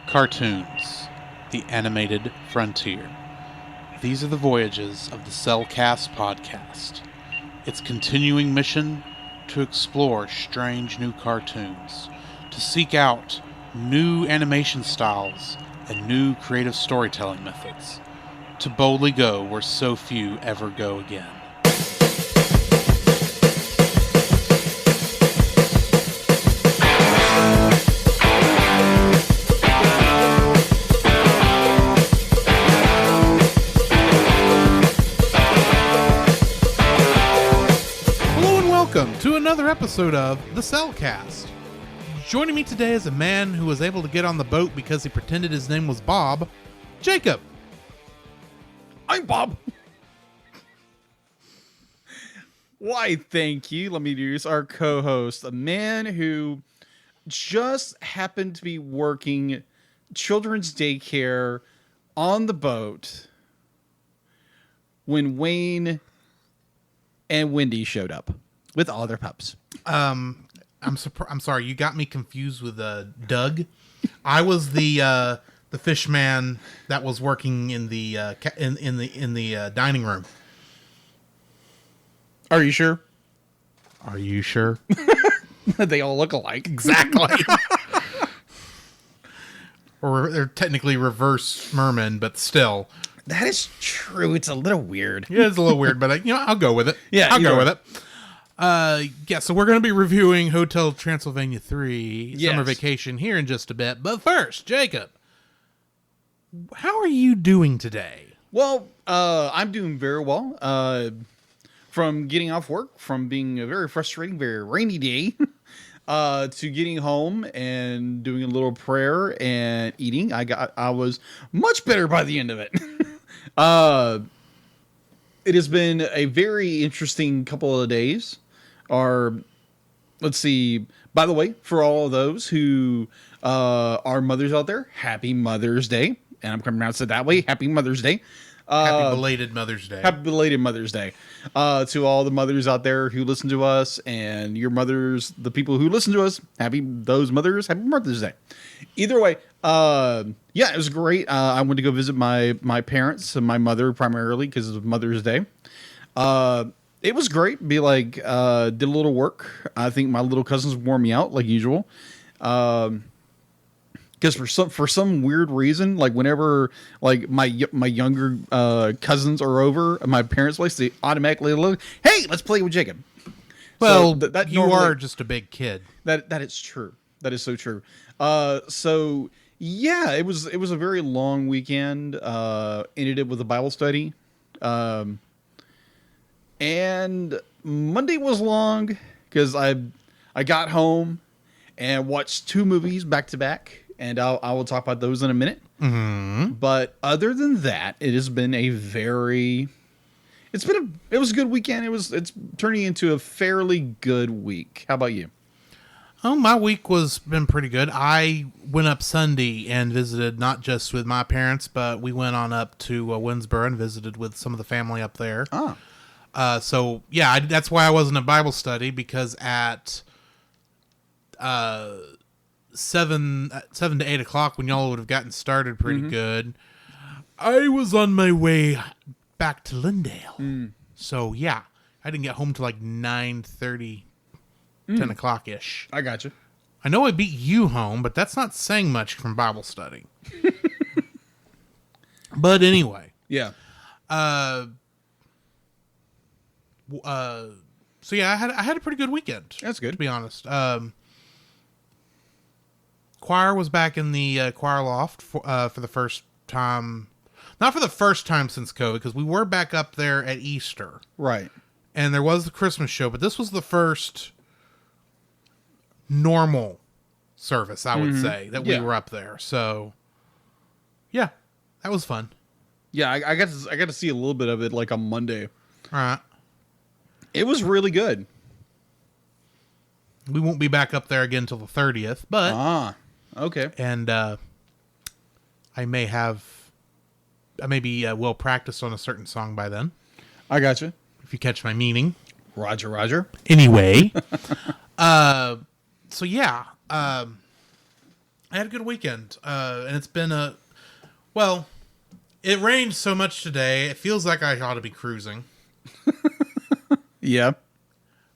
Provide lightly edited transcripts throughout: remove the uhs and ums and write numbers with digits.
Cartoons, the animated frontier. These are the voyages of the Cellcast podcast. Its continuing mission to explore strange new cartoons, to seek out new animation styles and new creative storytelling methods, to boldly go where so few ever go again. Welcome to another episode of The Cellcast. Joining me today is a man who was able to get on the boat because he pretended his name was Bob, Jacob. I'm Bob. Why, thank you. Let me introduce our co-host, a man who just happened to be working children's daycare on the boat when Wayne and Wendy showed up with all their pups. I'm sorry, you got me confused with Doug. I was the fish man that was working in the in the dining room. Are you sure? Are you sure? They all look alike. Exactly. Or they're technically reverse mermen, but still. That is true. It's a little weird. Yeah, it's a little weird, but I'll go with it. Yeah, I'll go with it. So we're going to be reviewing Hotel Transylvania 3 Summer Vacation here in just a bit. But first, Jacob, how are you doing today? Well, I'm doing very well. From getting off work, from being a very frustrating, very rainy day, to getting home and doing a little prayer and eating. I was much better by the end of it. It has been a very interesting couple of days. Let's see. By the way, for all of those who are mothers out there, happy Mother's Day. And I'm going to pronounce it that way. Happy Mother's Day. Happy belated Mother's Day. Happy belated Mother's Day. To all the mothers out there who listen to us and your mothers, the people who listen to us, happy Mother's Day. Either way, it was great. I went to go visit my parents and my mother primarily because of Mother's Day. It was great. Did a little work. I think my little cousins wore me out like usual. Because for some weird reason, like whenever like my younger cousins are over at my parents' place, they automatically look, hey, let's play with Jacob. Well, so you are just a big kid. That is true. That is so true. So yeah, it was a very long weekend. Ended it with a Bible study, and Monday was long because I got home and watched 2 movies back to back. And I will talk about those in a minute. Mm-hmm. But other than that, it has been it was a good weekend. It's turning into a fairly good week. How about you? Oh, my week been pretty good. I went up Sunday and visited not just with my parents, but we went on up to Winsboro and visited with some of the family up there. Oh. So yeah, that's why I wasn't at Bible study, because at 7 to 8 o'clock, when y'all would have gotten started pretty good, I was on my way back to Lindale. So yeah, I didn't get home till like 9:30, 10 o'clock ish. I got you. I know I beat you home, but that's not saying much from Bible study. But anyway, yeah. So yeah, I had a pretty good weekend. That's good, to be honest. Choir was back in the choir loft for the first time. Not for the first time since COVID, because we were back up there at Easter. Right. And there was the Christmas show, but this was the first normal service, I would say, that we were up there. So, yeah, that was fun. Yeah, I got to see a little bit of it like on Monday. All right. It was really good. We won't be back up there again until the 30th, but... Okay. And I may be well practiced on a certain song by then. I got you. If you catch my meaning. Roger. Anyway. So yeah. I had a good weekend, and it's been well, it rained so much today, it feels like I ought to be cruising. Yeah.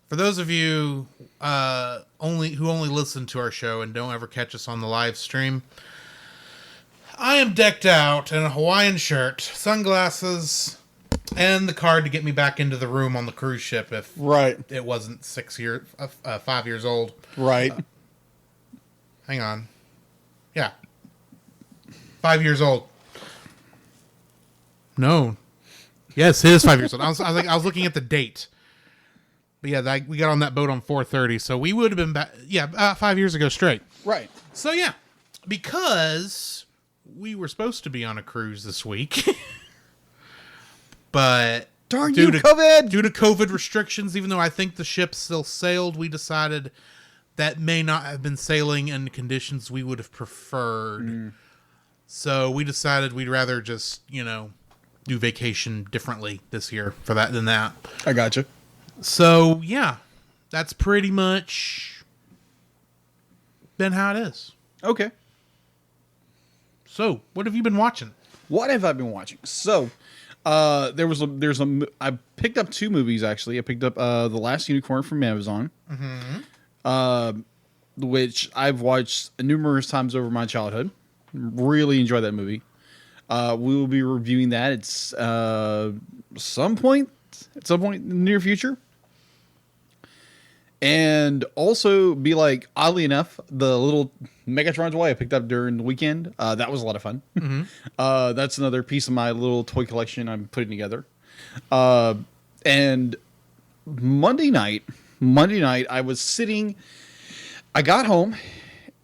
For those of you who only listen to our show and don't ever catch us on the live stream, I am decked out in a Hawaiian shirt, sunglasses, and the card to get me back into the room on the cruise ship if it wasn't 5 years old. Right. Hang on. Yeah. 5 years old. No. Yes, it is 5 years old. I was looking at the date. But yeah, we got on that boat on 4/30, so we would have been back. Yeah, 5 years ago straight. Right. So yeah, because we were supposed to be on a cruise this week, but darn you, COVID! Due to COVID restrictions, even though I think the ship still sailed, we decided that may not have been sailing in conditions we would have preferred. So we decided we'd rather just do vacation differently this year for that than that. I gotcha. So, yeah, that's pretty much been how it is. Okay. So, what have you been watching? What have I been watching? So, I picked up 2 movies, actually. I picked up The Last Unicorn from Amazon, which I've watched numerous times over my childhood. Really enjoyed that movie. We will be reviewing that at some point in the near future. And also oddly enough, the little Megatron toy I picked up during the weekend. That was a lot of fun. That's another piece of my little toy collection I'm putting together. And Monday night, I got home,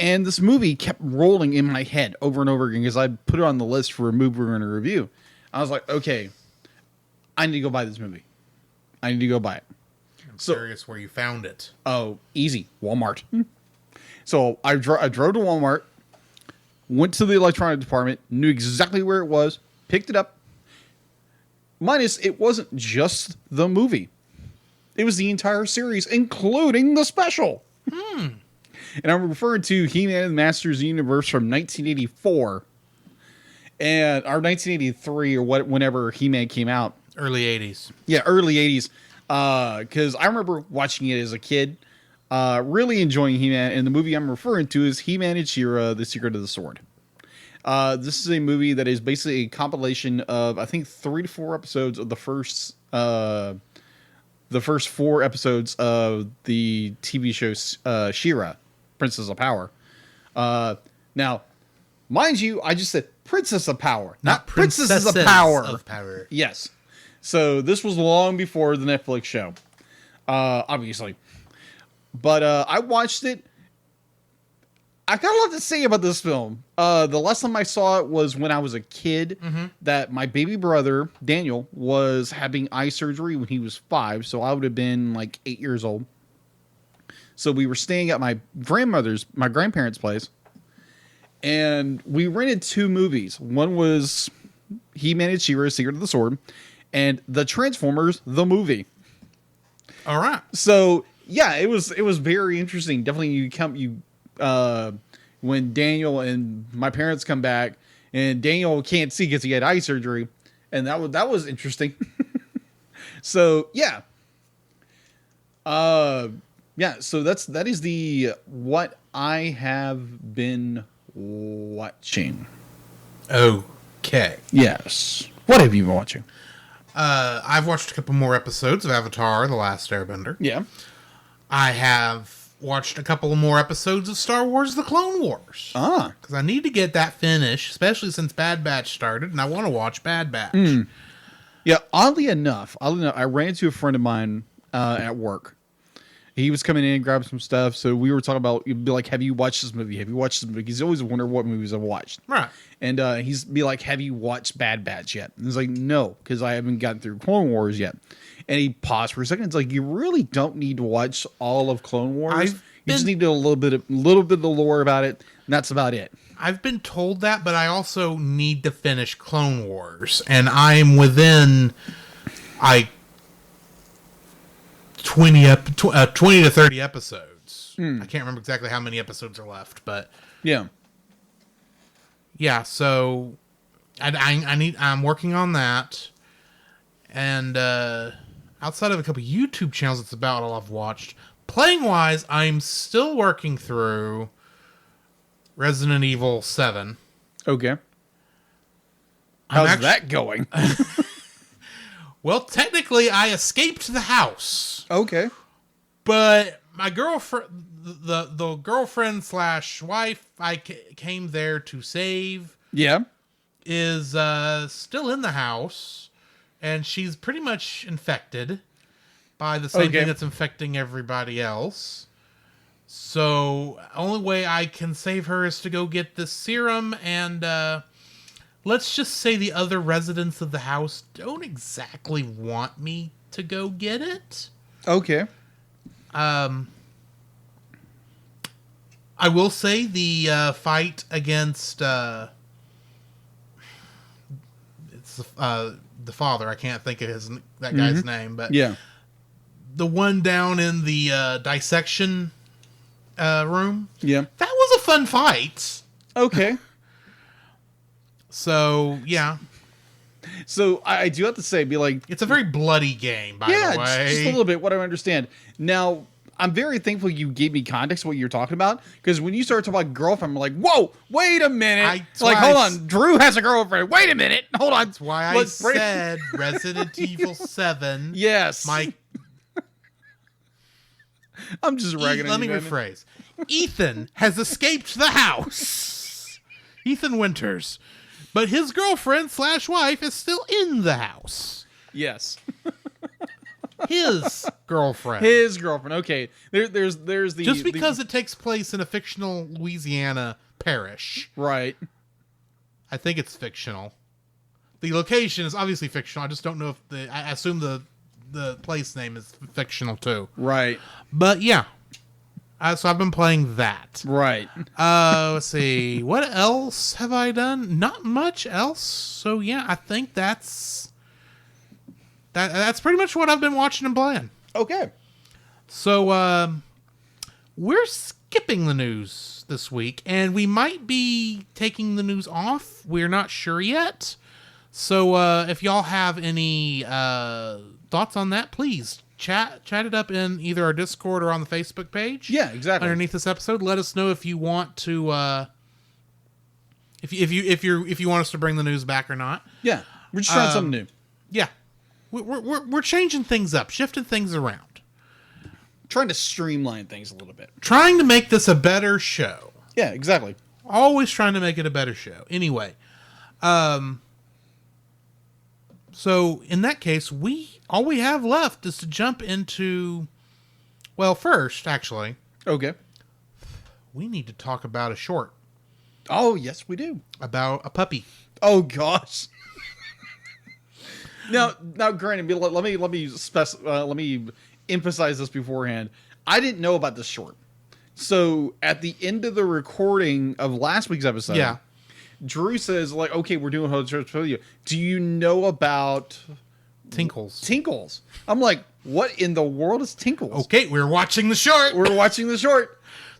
and this movie kept rolling in my head over and over again because I put it on the list for a movie we're going to review. I was like, okay, I need to go buy this movie. I need to go buy it. I'm curious where you found it. Oh, easy. Walmart. So I drove to Walmart, went to the electronic department, knew exactly where it was, picked it up. Minus, it wasn't just the movie. It was the entire series, including the special. And I'm referring to He-Man and the Masters of the Universe from 1984. And our 1983 or whenever He-Man came out. Early 80s. Yeah, early 80s. Because I remember watching it as a kid, really enjoying He-Man. And the movie I'm referring to is He-Man and She-Ra, The Secret of the Sword. This is a movie that is basically a compilation of, I think, 3 to 4 episodes of the first 4 episodes of the TV show She-Ra, Princess of Power. Now, mind you, I just said Princess of Power, not Princesses of Power. Yes. So this was long before the Netflix show, obviously. But I watched it. I got a lot to say about this film. The last time I saw it was when I was a kid, that my baby brother, Daniel, was having eye surgery when he was 5. So I would have been like 8 years old. So we were staying at my grandparents' place. And we rented 2 movies. One was He-Man and She-Ra, Secret of the Sword. And The Transformers, the movie. All right. So yeah, it was very interesting. Definitely, when Daniel and my parents come back, and Daniel can't see because he had eye surgery, and that was interesting. So yeah, So that is the what I have been watching. Okay. Yes. What have you been watching? I've watched a couple more episodes of Avatar: The Last Airbender. Yeah. I have watched a couple more episodes of Star Wars: The Clone Wars. Because I need to get that finished, especially since Bad Batch started, and I want to watch Bad Batch. Yeah, oddly enough, I ran into a friend of mine at work. He was coming in and grabbing some stuff, so we were talking about, you'd be like, have you watched this movie? Have you watched this movie? He's always wondered what movies I've watched. Right. And he's be like, have you watched Bad Batch yet? And he's like, no, because I haven't gotten through Clone Wars yet. And he paused for a second. It's like, you really don't need to watch all of Clone Wars. You just need to know a little bit of the lore about it, and that's about it. I've been told that, but I also need to finish Clone Wars, and I'm within 20 to 30 episodes. I can't remember exactly how many episodes are left, but yeah, yeah, so I'm working on that. And outside of a couple YouTube channels, that's about all I've watched. Playing wise, I'm still working through Resident Evil 7. Okay. How's that going? Well, technically, I escaped the house. Okay. But my girlfriend, the girlfriend / wife I came there to save, Yeah. is still in the house, and she's pretty much infected by the same thing that's infecting everybody else. So, only way I can save her is to go get this serum, and let's just say the other residents of the house don't exactly want me to go get it. Okay. I will say the fight against it's the father. I can't think of that guy's name, but yeah, the one down in the dissection room. Yeah, that was a fun fight. Okay. So yeah. So I do have to say, it's a very bloody game, by the way. Just a little bit. What I understand now. I'm very thankful you gave me context of what you're talking about, because when you start talking about girlfriend, I'm like, whoa, wait a minute. Hold on. Drew has a girlfriend. Wait a minute. Hold on. That's why I said Resident Evil 7. Yes. I'm just ragging on you. Let me rephrase. Ethan has escaped the house. Ethan Winters. But his girlfriend / wife is still in the house. Yes. His girlfriend. Okay. There's the just because it takes place in a fictional Louisiana parish. Right. I think it's fictional. The location is obviously fictional. I just don't know if I assume the place name is fictional too. Right. But yeah. So I've been playing that. Right. Let's see. What else have I done? Not much else. So yeah, I think that's pretty much what I've been watching and playing. Okay. So we're skipping the news this week, and we might be taking the news off. We're not sure yet. So if y'all have any thoughts on that, please chat it up in either our Discord or on the Facebook page. Yeah, exactly. Underneath this episode, let us know if you want to if you want us to bring the news back or not. Yeah, we're just trying something new. Yeah. We're changing things up, shifting things around. Trying to streamline things a little bit. Trying to make this a better show. Yeah, exactly. Always trying to make it a better show. Anyway, so in that case, all we have left is to jump into, well, first, actually. Okay. We need to talk about a short. Oh, yes, we do. About a puppy. Oh, gosh. Now, granted, let me emphasize this beforehand. I didn't know about this short. So at the end of the recording of last week's episode, yeah, Drew says, okay, we're doing Hotel Transylvania. Do you know about Tinkles? I'm like, what in the world is Tinkles? Okay, we're watching the short.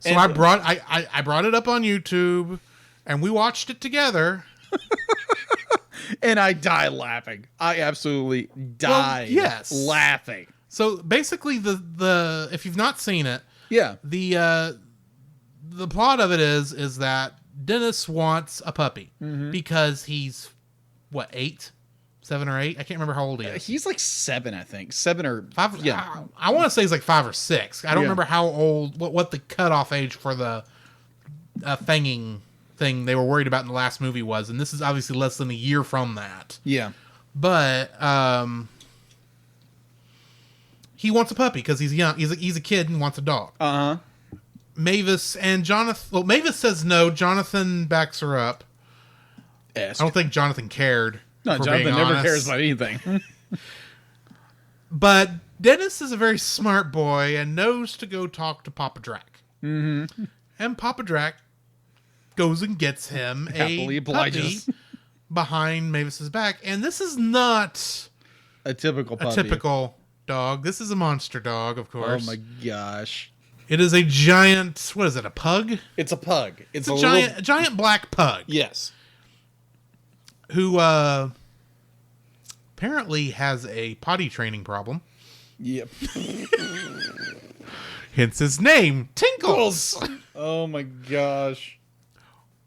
So I brought it up on YouTube, and we watched it together. And I died laughing. I absolutely died laughing. So basically, the if you've not seen it, yeah, the plot of it is that Dennis wants a puppy because he's 7 or 8? I can't remember how old he is. He's like 7, I think. 7 or 5. Yeah, I want to say he's like 5 or 6. I don't remember how old, what the cutoff age for the fanging thing they were worried about in the last movie was, and this is obviously less than a year from that. Yeah, but he wants a puppy because he's young. He's a kid and wants a dog. Mavis and Jonathan. Well, Mavis says no. Jonathan backs her up. I don't think Jonathan cared. No, Jonathan never cares about anything. But Dennis is a very smart boy and knows to go talk to Papa Drac. Mm-hmm. And Papa Drac goes and gets him a puppy behind Mavis's back. And this is not a typical puppy. A typical dog. This is a monster dog, of course. Oh my gosh. It is a giant, what is it, a pug? It's a pug. It's a giant black pug. Yes. who apparently has a potty training problem. Yep. Hence his name, Tinkles. Oh my gosh.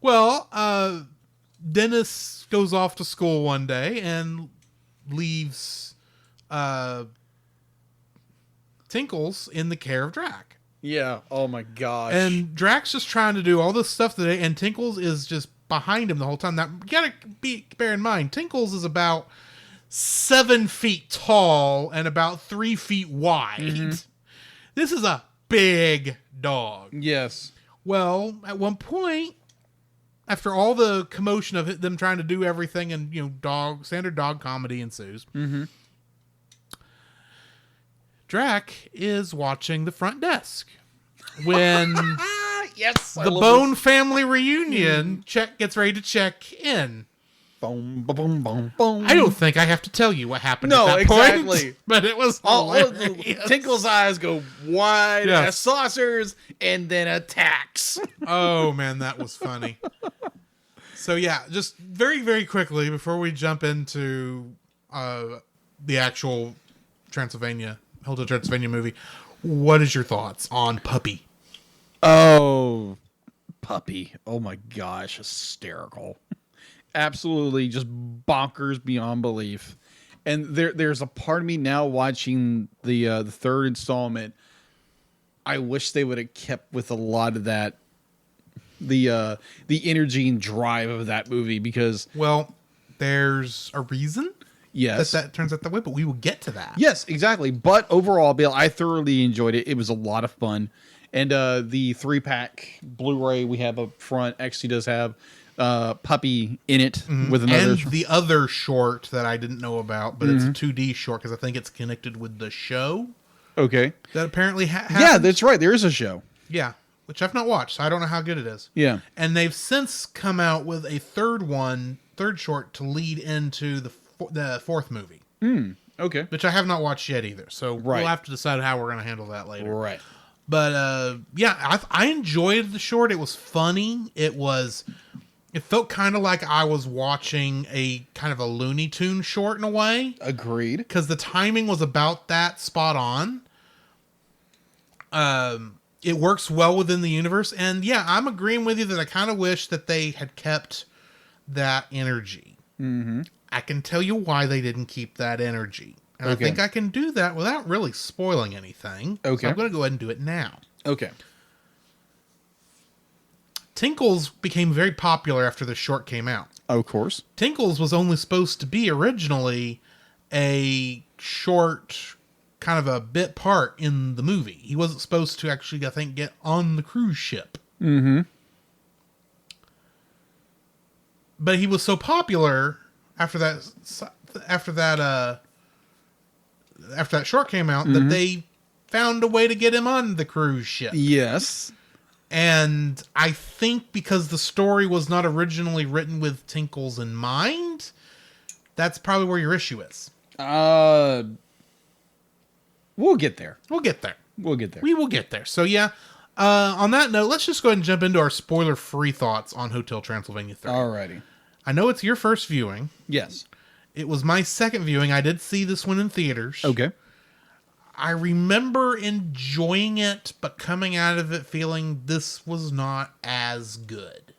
Well, Dennis goes off to school one day and leaves Tinkles in the care of Drac. Yeah. Oh my gosh. And Drac's just trying to do all this stuff today, and Tinkles is just behind him the whole time. Now, you gotta bear in mind, Tinkles is about 7 feet tall and about 3 feet wide. Mm-hmm. This is a big dog. Yes. Well, at one point, after all the commotion of them trying to do everything, and standard dog comedy ensues. Mm-hmm. Drac is watching the front desk when yes, the Bone family reunion gets ready to check in. Boom, boom, boom, boom. I don't think I have to tell you what happened at that point, but it was hilarious. Tinkle's eyes go wide as saucers and then attacks. Oh, man, that was funny. So, yeah, just very, very quickly before we jump into the actual Hotel Transylvania movie, what is your thoughts on Puppy? Oh, Puppy. Oh, my gosh. Hysterical. Absolutely just bonkers beyond belief. And there's a part of me now watching the third installment. I wish they would have kept with a lot of that, the energy and drive of that movie, because there's a reason that turns out that way, but we will get to that. Yes, exactly. But overall, Bill, I thoroughly enjoyed it. It was a lot of fun. And the 3-pack Blu-ray we have up front actually does have Puppy in it with another, and the other short that I didn't know about, but it's a 2D short because I think it's connected with the show. Okay, that apparently yeah, that's right. There is a show. Yeah, which I've not watched, so I don't know how good it is. Yeah, and they've since come out with a third short to lead into the fourth movie. Okay, which I have not watched yet either. So we'll have to decide how we're going to handle that later. Right. But yeah, I enjoyed the short. It was funny. It felt kind of like I was watching a kind of a Looney Tunes short in a way. Agreed. Because the timing was about that spot on. It works well within the universe. And yeah, I'm agreeing with you that I kind of wish that they had kept that energy. Mm-hmm. I can tell you why they didn't keep that energy. And I think I can do that without really spoiling anything. Okay. So I'm going to go ahead and do it now. Okay. Tinkles became very popular after the short came out. Of course. Tinkles was only supposed to be originally a short, kind of a bit part in the movie. He wasn't supposed to actually, I think, get on the cruise ship. Mm-hmm. But he was so popular after that short came out that they found a way to get him on the cruise ship. Yes. And I think because the story was not originally written with Tinkles in mind, that's probably where your issue is. We'll get there. We'll get there. We will get there. So yeah, on that note, let's just go ahead and jump into our spoiler-free thoughts on Hotel Transylvania 3. Alrighty. I know it's your first viewing. Yes. It was my second viewing. I did see this one in theaters. Okay. I remember enjoying it, but coming out of it feeling this was not as good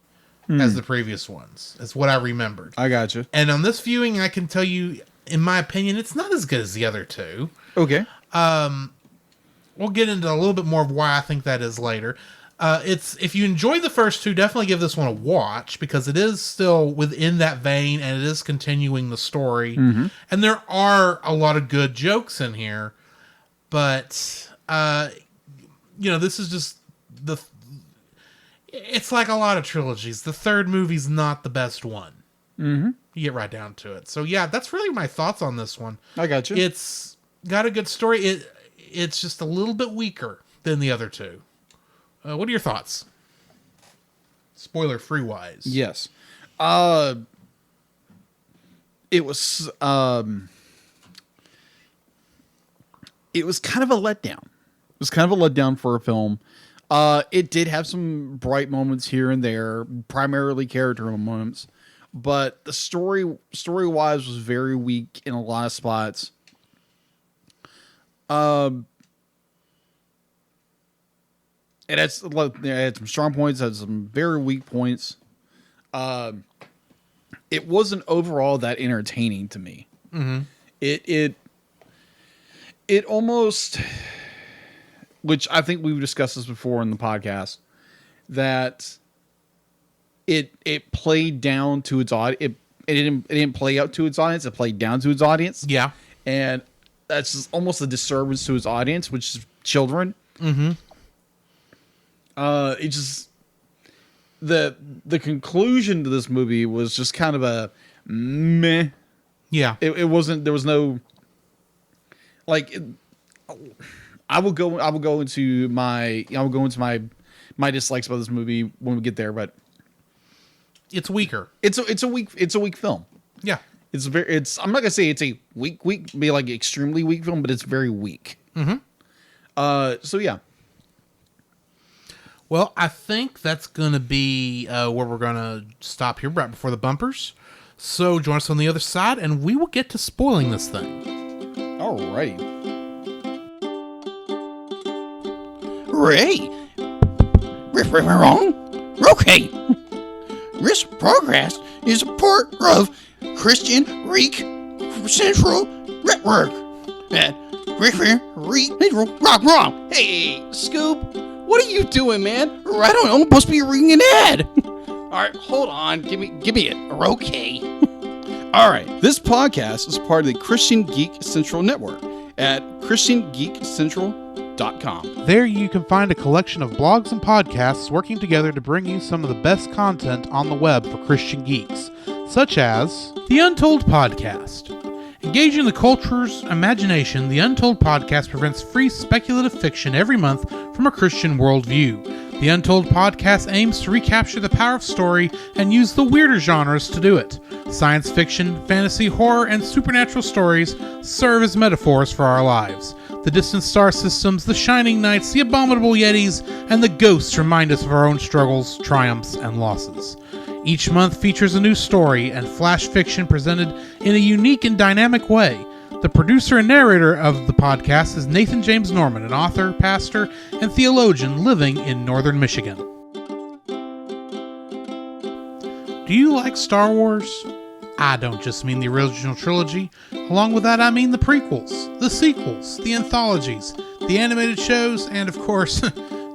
as the previous ones. That's what I remembered. I gotcha. And on this viewing, I can tell you, in my opinion, it's not as good as the other two. Okay. We'll get into a little bit more of why I think that is later. If you enjoyed the first two, definitely give this one a watch, because it is still within that vein and it is continuing the story. Mm-hmm. And there are a lot of good jokes in here. But, this is just it's like a lot of trilogies. The third movie's not the best one. Mm-hmm. You get right down to it. So yeah, that's really my thoughts on this one. I got you. It's got a good story. It's just a little bit weaker than the other two. What are your thoughts? Spoiler free wise. Yes. It was kind of a letdown. It was kind of a letdown for a film. It did have some bright moments here and there, primarily character moments. but the story-wise was very weak in a lot of spots. It had some strong points, had some very weak points. It wasn't overall that entertaining to me. Mm-hmm. It almost, which I think we've discussed this before in the podcast, that it played down to its audience. It didn't play up to its audience. It played down to its audience. Yeah, and that's just almost a disturbance to its audience, which is children. Mm-hmm. It just the conclusion to this movie was just kind of a meh. Yeah, It wasn't. There was no like. I will go into my dislikes about this movie when we get there, but it's weaker. It's a weak film. Yeah, I'm not gonna say it's a be like extremely weak film, but it's very weak. Mm-hmm. So yeah. Well, I think that's going to be where we're going to stop here right before the bumpers. So join us on the other side, and we will get to spoiling this thing. All right. Ray, we're wrong. Okay. This progress is a part of Christian Geek Central Network. Wrong. Hey, Scoop. What are you doing, man? I don't know. I'm supposed to be reading an ad. All right, hold on. Give me it. Okay. All right. This podcast is part of the Christian Geek Central Network at christiangeekcentral.com. There you can find a collection of blogs and podcasts working together to bring you some of the best content on the web for Christian geeks, such as The Untold Podcast. Engaging the culture's imagination, The Untold Podcast presents free speculative fiction every month from a Christian worldview. The Untold Podcast aims to recapture the power of story and use the weirder genres to do it. Science fiction, fantasy, horror, and supernatural stories serve as metaphors for our lives. The distant star systems, the shining nights, the abominable yetis, and the ghosts remind us of our own struggles, triumphs, and losses. Each month features a new story and flash fiction presented in a unique and dynamic way. The producer and narrator of the podcast is Nathan James Norman, an author, pastor, and theologian living in northern Michigan. Do you like Star Wars? I don't just mean the original trilogy. Along with that, I mean the prequels, the sequels, the anthologies, the animated shows, and of course,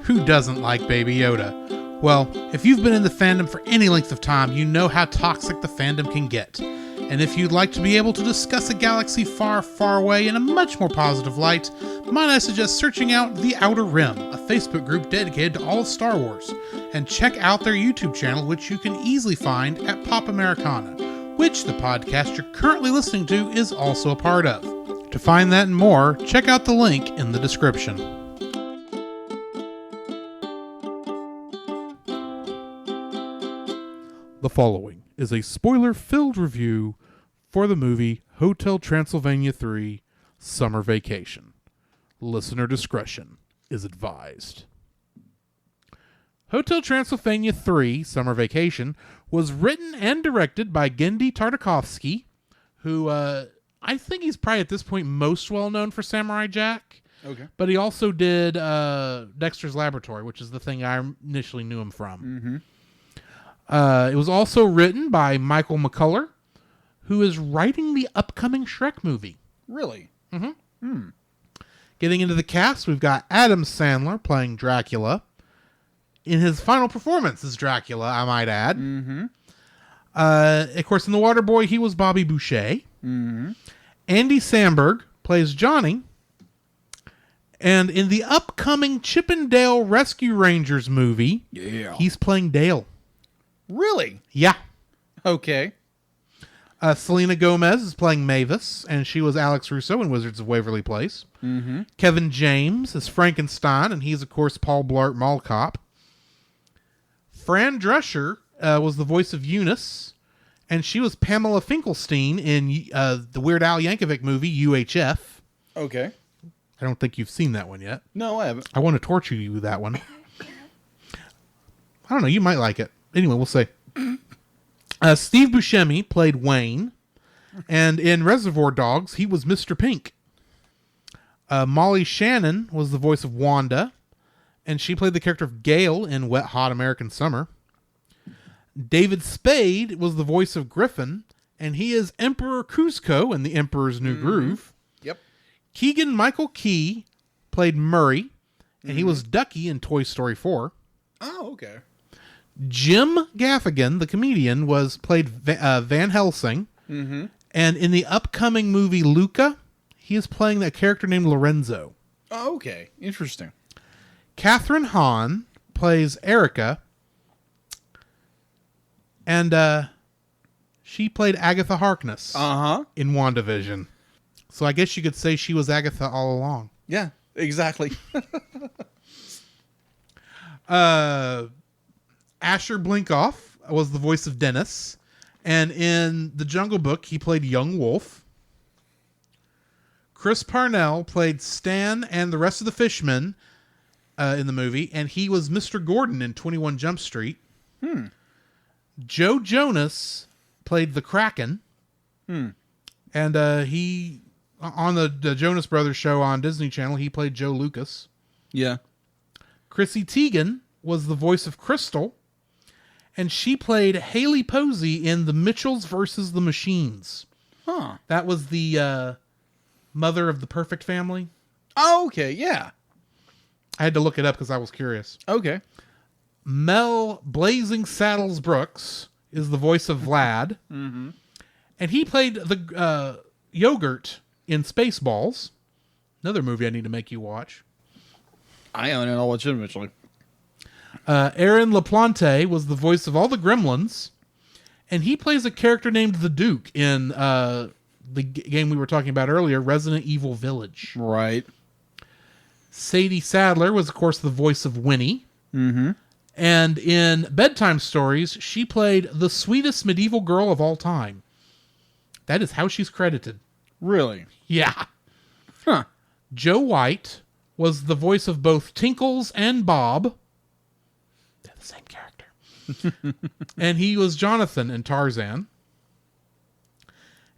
who doesn't like Baby Yoda? Well, if you've been in the fandom for any length of time, you know how toxic the fandom can get. And if you'd like to be able to discuss a galaxy far, far away in a much more positive light, might I suggest searching out The Outer Rim, a Facebook group dedicated to all of Star Wars, and check out their YouTube channel, which you can easily find at Pop Americana, which the podcast you're currently listening to is also a part of. To find that and more, check out the link in the description. The following is a spoiler-filled review for the movie Hotel Transylvania 3 Summer Vacation. Listener discretion is advised. Hotel Transylvania 3 Summer Vacation was written and directed by Genndy Tartakovsky, who I think he's probably at this point most well known for Samurai Jack. Okay. But he also did Dexter's Laboratory, which is the thing I initially knew him from. Mm-hmm. It was also written by Michael McCullough, who is writing the upcoming Shrek movie. Really? Mm-hmm. Getting into the cast, we've got Adam Sandler playing Dracula. In his final performance as Dracula, I might add. Mm-hmm. Of course, in The Waterboy, he was Bobby Boucher. Mm-hmm. Andy Samberg plays Johnny. And in the upcoming Chip and Dale Rescue Rangers movie, he's playing Dale. Really? Yeah. Okay. Selena Gomez is playing Mavis, and she was Alex Russo in Wizards of Waverly Place. Mm-hmm. Kevin James is Frankenstein, and he's, of course, Paul Blart Mall Cop. Fran Drescher was the voice of Eunice, and she was Pamela Finkelstein in the Weird Al Yankovic movie, UHF. Okay. I don't think you've seen that one yet. No, I haven't. I want to torture you with that one. I don't know. You might like it. Anyway, we'll say. Steve Buscemi played Wayne, and in Reservoir Dogs, he was Mr. Pink. Molly Shannon was the voice of Wanda, and she played the character of Gail in Wet Hot American Summer. David Spade was the voice of Griffin, and he is Emperor Kuzco in The Emperor's New Groove. Yep. Keegan-Michael Key played Murray, and he was Ducky in Toy Story 4. Oh, okay. Jim Gaffigan, the comedian, played Van Helsing. Mm-hmm. And in the upcoming movie Luca, he is playing a character named Lorenzo. Oh, okay. Interesting. Catherine Hahn plays Erica. And she played Agatha Harkness in WandaVision. So I guess you could say she was Agatha all along. Yeah, exactly. Asher Blinkoff was the voice of Dennis. And in The Jungle Book, he played Young Wolf. Chris Parnell played Stan and the rest of the fishmen in the movie. And he was Mr. Gordon in 21 Jump Street. Joe Jonas played the Kraken. And he, on the Jonas Brothers show on Disney Channel, he played Joe Lucas. Yeah. Chrissy Teigen was the voice of Crystal. And she played Haley Posey in The Mitchells versus the Machines. Huh. That was the mother of the Perfect Family. Oh, okay. Yeah. I had to look it up because I was curious. Okay. Mel Blazing Saddles Brooks is the voice of Vlad. Mm-hmm. And he played the yogurt in Spaceballs. Another movie I need to make you watch. I own it. I'll watch it eventually. Aaron LaPlante was the voice of all the Gremlins. And he plays a character named the Duke in the game we were talking about earlier, Resident Evil Village. Right. Sadie Sadler was, of course, the voice of Winnie. Mm-hmm. And in Bedtime Stories, she played the sweetest medieval girl of all time. That is how she's credited. Really? Yeah. Huh. Joe White was the voice of both Tinkles and Bob. They're the same character. And he was Jonathan in Tarzan.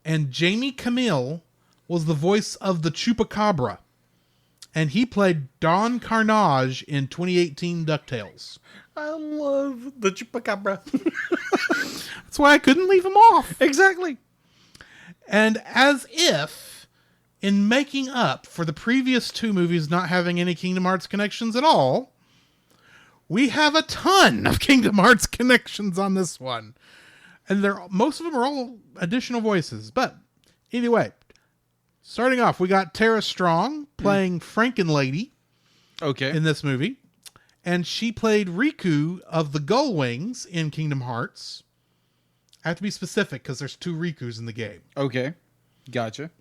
And Jamie Camille was the voice of the Chupacabra. And he played Don Carnage in 2018 DuckTales. I love the Chupacabra. That's why I couldn't leave him off. Exactly. And as if, in making up for the previous two movies not having any Kingdom Hearts connections at all, we have a ton of Kingdom Hearts connections on this one. And most of them are all additional voices. But anyway, starting off, we got Tara Strong playing Frankenlady in this movie. And she played Riku of the Gullwings in Kingdom Hearts. I have to be specific because there's 2 Rikus in the game. Okay. Gotcha.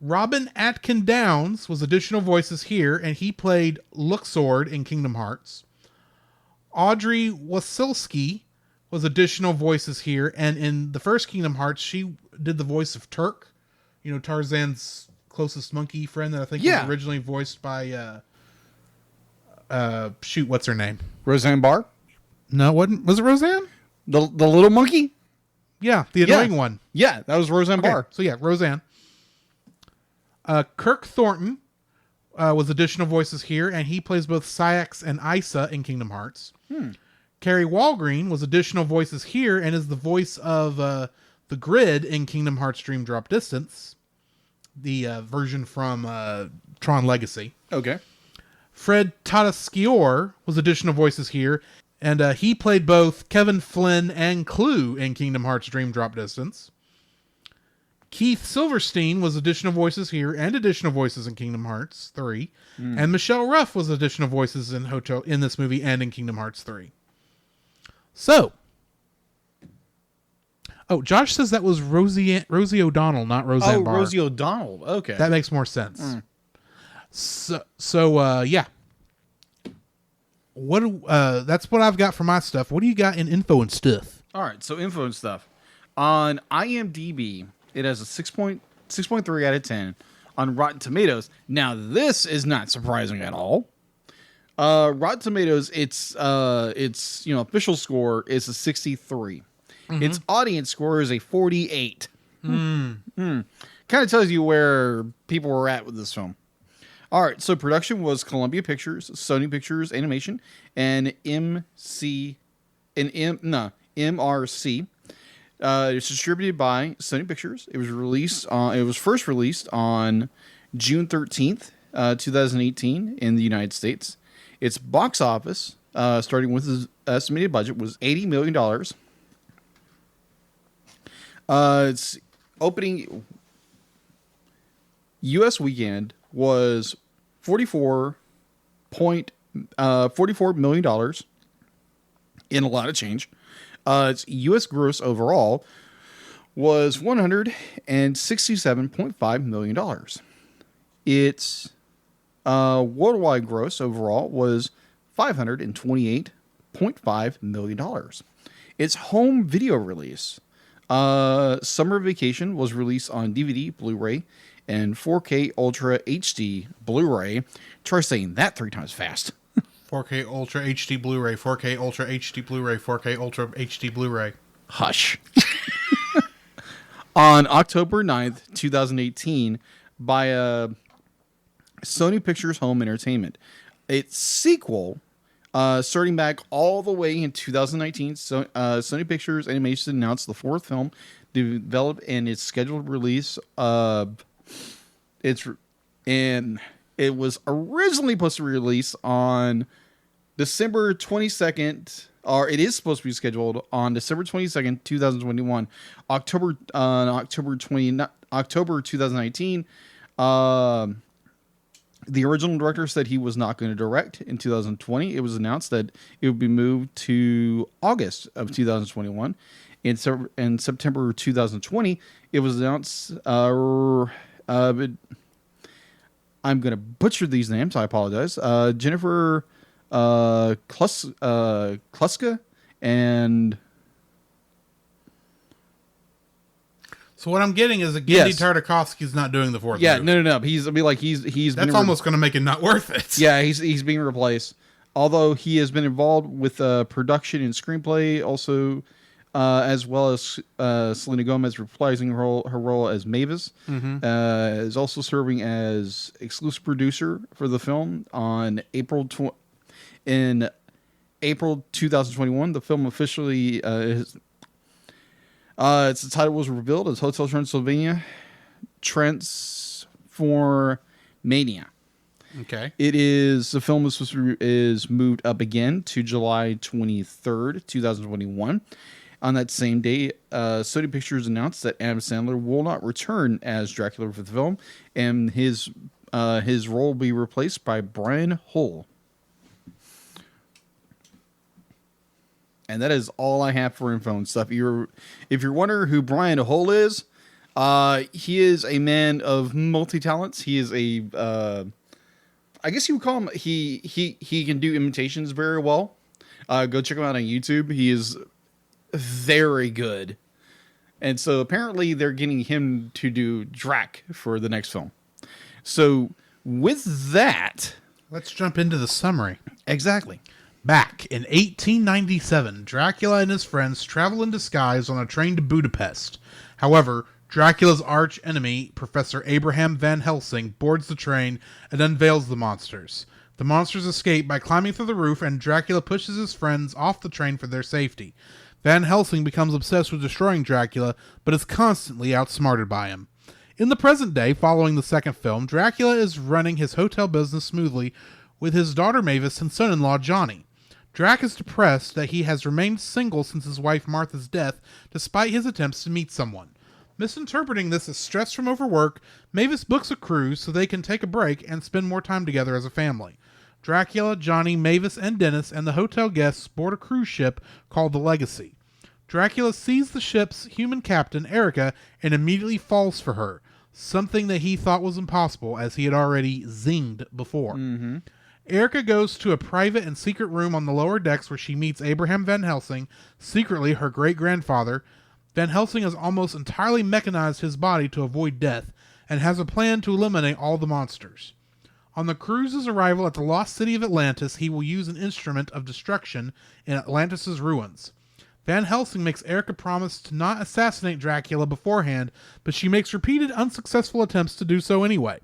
Robin Atkin Downs was additional voices here, and he played Luxord in Kingdom Hearts. Audrey Wasilski was additional voices here, and in the first Kingdom Hearts, she did the voice of Turk. You know, Tarzan's closest monkey friend that I think was originally voiced by, what's her name? Roseanne Barr? No, was it Roseanne? The little monkey? Yeah, the annoying one. Yeah, that was Roseanne Barr. So yeah, Roseanne. Kirk Thornton was additional voices here, and he plays both Saïx and Isa in Kingdom Hearts. Carrie Walgreen was additional voices here, and is the voice of the Grid in Kingdom Hearts Dream Drop Distance, the version from Tron Legacy. Okay. Fred Tatasciore was additional voices here, and he played both Kevin Flynn and Clue in Kingdom Hearts Dream Drop Distance. Keith Silverstein was additional voices here and additional voices in Kingdom Hearts 3. And Michelle Ruff was additional voices in this movie and in Kingdom Hearts 3. So. Oh, Josh says that was Rosie O'Donnell, not Roseanne Barr. Oh, Rosie O'Donnell. Okay. That makes more sense. So yeah. That's what I've got for my stuff. What do you got in info and stuff? All right, so info and stuff. On IMDb, it has a 6.3 out of 10. On Rotten Tomatoes, now this is not surprising at all. Rotten Tomatoes, its official score is a 63. Its audience score is a 48. Kind of tells you where people were at with this film. All right, so production was Columbia Pictures, Sony Pictures Animation, and MRC. It's distributed by Sony Pictures. It was first released on June 13th, 2018 in the United States. Its box office, starting with its estimated budget, was $80 million. Its opening U.S. weekend was $44 million in a lot of change. Its U.S. gross overall was $167.5 million. Its worldwide gross overall was $528.5 million. Its home video release, Summer Vacation, was released on DVD, Blu-ray, and 4K Ultra HD Blu-ray. Try saying that 3 times fast. 4K Ultra HD Blu-ray, 4K Ultra HD Blu-ray, 4K Ultra HD Blu-ray. Hush. On October 9th, 2018, by Sony Pictures Home Entertainment. Its sequel, starting back all the way in 2019, Sony Pictures Animation announced the 4th film developed and its scheduled release it was originally supposed to be released on December 22nd, or it is supposed to be scheduled on December 22nd, 2021. October 2019. The original director said he was not going to direct in 2020. It was announced that it would be moved to August of 2021. In September 2020, it was announced. I'm going to butcher these names. I apologize. Jennifer Kluska and. So what I'm getting is that Gendy Tartakovsky's not doing the 4th movie. No. He's That's almost going to make it not worth it. Yeah, he's being replaced. Although he has been involved with production and screenplay, also as well as Selena Gomez reprising her role as Mavis. Is also serving as exclusive producer for the film on April 2021. The film officially its title was revealed as Hotel Transylvania Transformania. Okay. The film is moved up again to July 23rd, 2021. On that same day, Sony Pictures announced that Adam Sandler will not return as Dracula for the film, and his role will be replaced by Brian Hull. And that is all I have for info and stuff. If you're wondering who Brian Hull is, he is a man of multi-talents. He is I guess you would call him, he can do imitations very well. Go check him out on YouTube. He is very good. And so apparently they're getting him to do Drac for the next film. So with that, let's jump into the summary. Exactly. Back in 1897, Dracula and his friends travel in disguise on a train to Budapest. However, Dracula's arch enemy, Professor Abraham Van Helsing, boards the train and unveils the monsters. The monsters escape by climbing through the roof, and Dracula pushes his friends off the train for their safety. Van Helsing becomes obsessed with destroying Dracula, but is constantly outsmarted by him. In the present day, following the second film, Dracula is running his hotel business smoothly with his daughter Mavis and son-in-law Johnny. Drac is depressed that he has remained single since his wife Martha's death, despite his attempts to meet someone. Misinterpreting this as stress from overwork, Mavis books a cruise so they can take a break and spend more time together as a family. Dracula, Johnny, Mavis, and Dennis and the hotel guests board a cruise ship called the Legacy. Dracula sees the ship's human captain, Erica, and immediately falls for her, something that he thought was impossible as he had already zinged before. Mm-hmm. Erica goes to a private and secret room on the lower decks where she meets Abraham Van Helsing, secretly her great-grandfather. Van Helsing has almost entirely mechanized his body to avoid death and has a plan to eliminate all the monsters. On the cruise's arrival at the lost city of Atlantis, he will use an instrument of destruction in Atlantis' ruins. Van Helsing makes Erica promise to not assassinate Dracula beforehand, but she makes repeated unsuccessful attempts to do so anyway.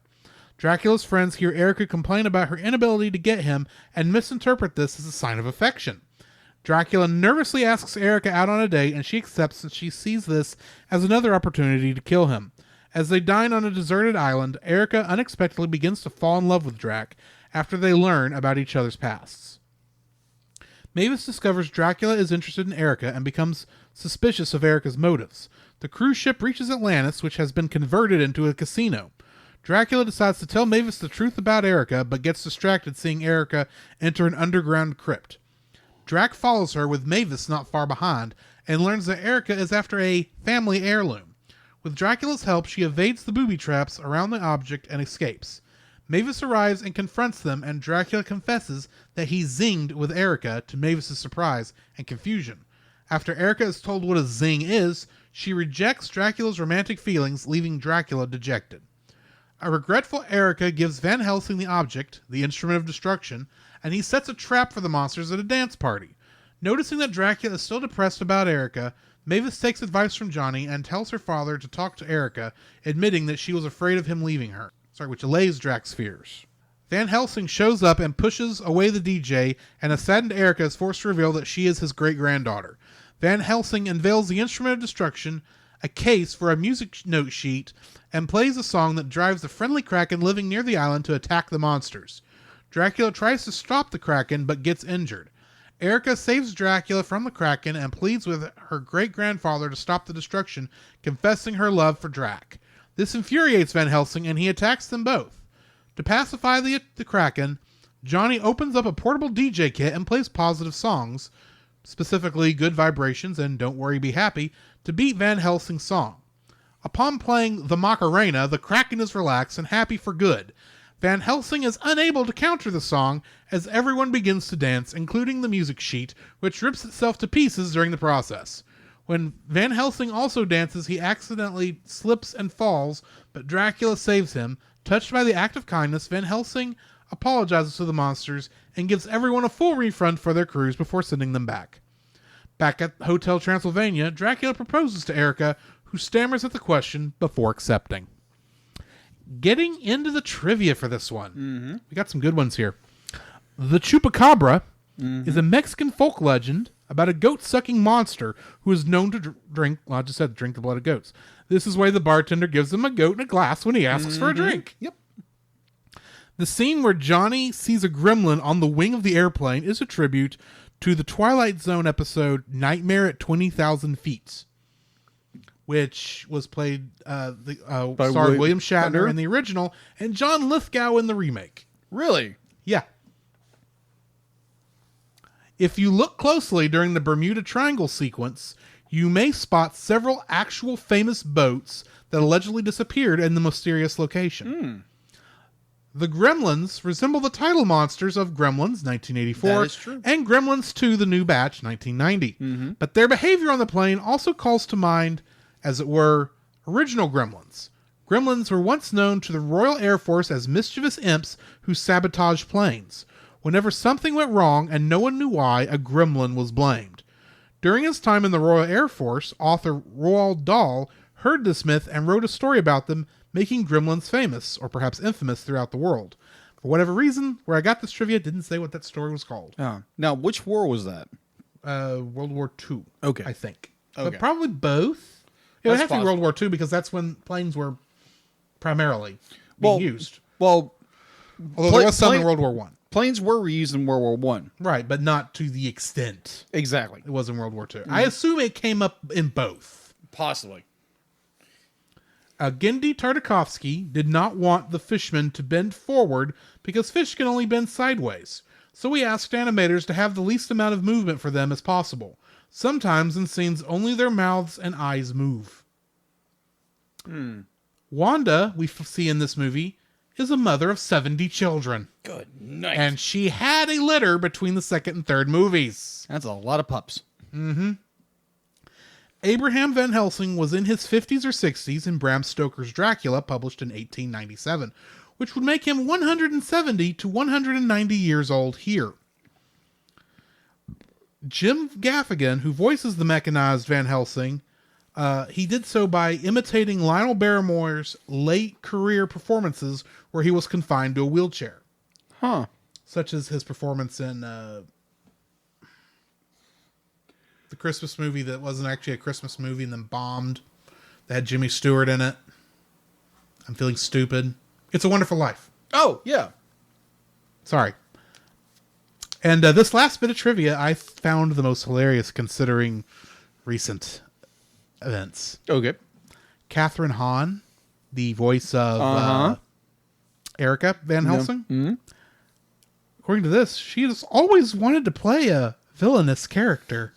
Dracula's friends hear Erica complain about her inability to get him and misinterpret this as a sign of affection. Dracula nervously asks Erica out on a date, and she accepts since she sees this as another opportunity to kill him. As they dine on a deserted island, Erica unexpectedly begins to fall in love with Drac after they learn about each other's pasts. Mavis discovers Dracula is interested in Erica and becomes suspicious of Erica's motives. The cruise ship reaches Atlantis, which has been converted into a casino. Dracula decides to tell Mavis the truth about Erica, but gets distracted seeing Erica enter an underground crypt. Drac follows her, with Mavis not far behind, and learns that Erica is after a family heirloom. With Dracula's help, she evades the booby traps around the object and escapes. Mavis arrives and confronts them, and Dracula confesses that he zinged with Erica, to Mavis' surprise and confusion. After Erica is told what a zing is, she rejects Dracula's romantic feelings, leaving Dracula dejected. A regretful Erica gives Van Helsing the object, the instrument of destruction, and he sets a trap for the monsters at a dance party. Noticing that Dracula is still depressed about Erica, Mavis takes advice from Johnny and tells her father to talk to Erica, admitting that she was afraid of him leaving her, which allays Drac's fears. Van Helsing shows up and pushes away the DJ, and a saddened Erica is forced to reveal that she is his great-granddaughter. Van Helsing unveils the instrument of destruction, a case for a music note sheet, and plays a song that drives the friendly Kraken living near the island to attack the monsters. Dracula tries to stop the Kraken, but gets injured. Erica saves Dracula from the Kraken and pleads with her great-grandfather to stop the destruction, confessing her love for Drac. This infuriates Van Helsing, and he attacks them both. To pacify the Kraken, Johnny opens up a portable DJ kit and plays positive songs, specifically Good Vibrations and Don't Worry Be Happy, to beat Van Helsing's song. Upon playing the Macarena, the Kraken is relaxed and happy for good. Van Helsing is unable to counter the song as everyone begins to dance, including the music sheet, which rips itself to pieces during the process. When Van Helsing also dances, he accidentally slips and falls, but Dracula saves him. Touched by the act of kindness, Van Helsing apologizes to the monsters and gives everyone a full refund for their cruise before sending them back. Back at Hotel Transylvania, Dracula proposes to Erica, who stammers at the question before accepting. Getting into the trivia for this one. We got some good ones here. The Chupacabra is a Mexican folk legend about a goat-sucking monster who is known to drink the blood of goats. This is why the bartender gives him a goat in a glass when he asks for a drink. Yep. The scene where Johnny sees a gremlin on the wing of the airplane is a tribute to the Twilight Zone episode Nightmare at 20,000 Feet, which was played starred William Shatner in the original and John Lithgow in the remake. Really? Yeah. If you look closely during the Bermuda Triangle sequence, you may spot several actual famous boats that allegedly disappeared in the mysterious location. The Gremlins resemble the title monsters of Gremlins, 1984, That is true. and Gremlins 2, The New Batch, 1990. But their behavior on the plane also calls to mind, as it were, original Gremlins. Gremlins were once known to the Royal Air Force as mischievous imps who sabotaged planes. Whenever something went wrong and no one knew why, a gremlin was blamed. During his time in the Royal Air Force, author Roald Dahl heard this myth and wrote a story about them, making gremlins famous, or perhaps infamous, throughout the world. For whatever reason, where I got this trivia didn't say what that story was called. Oh. Now, which war was that? World War II. Okay. I think. Okay. But probably both. It would That's have to be possible. World War II because that's when planes were primarily being used. Well, Although there was some in World War I. planes were reused in World War One. Right, but not to the extent Exactly. it was in World War II. I assume it came up in both. Possibly. Gendy Tartakovsky did not want the fishmen to bend forward because fish can only bend sideways. So he asked animators to have the least amount of movement for them as possible. Sometimes in scenes only their mouths and eyes move. Wanda, we see in this movie, is a mother of 70 children. Good night. And she had a litter between the second and third movies. That's a lot of pups. Abraham Van Helsing was in his 50s or 60s in Bram Stoker's Dracula, published in 1897. which would make him 170 to 190 years old here. Jim Gaffigan, who voices the mechanized Van Helsing, he did so by imitating Lionel Barrymore's late career performances where he was confined to a wheelchair. Huh. Such as his performance in the Christmas movie that wasn't actually a Christmas movie and then bombed. That had Jimmy Stewart in it. I'm Feeling Stupid. It's a Wonderful Life. Oh, yeah. Sorry. And this last bit of trivia I found the most hilarious considering recent events. Okay. Catherine Hahn, the voice of Erica Van Helsing. Mm-hmm. According to this, she has always wanted to play a villainous character.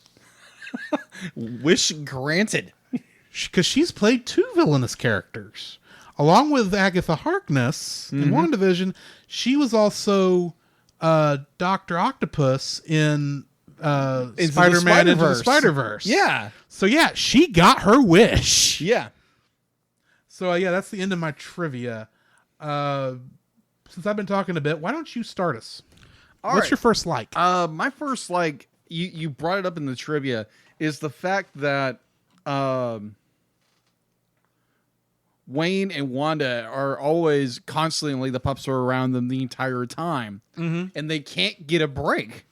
Wish granted. Because she's played 2 villainous characters. Along with Agatha Harkness in WandaVision, she was also Dr. Octopus in Spider-Man Into the Spider-Verse. Yeah. So yeah, she got her wish. Yeah. So yeah, that's the end of my trivia. Since I've been talking a bit, why don't you start us? What's your first like? My first like, you brought it up in the trivia, is the fact that Wayne and Wanda are always constantly, the pups are around them the entire time. And they can't get a break.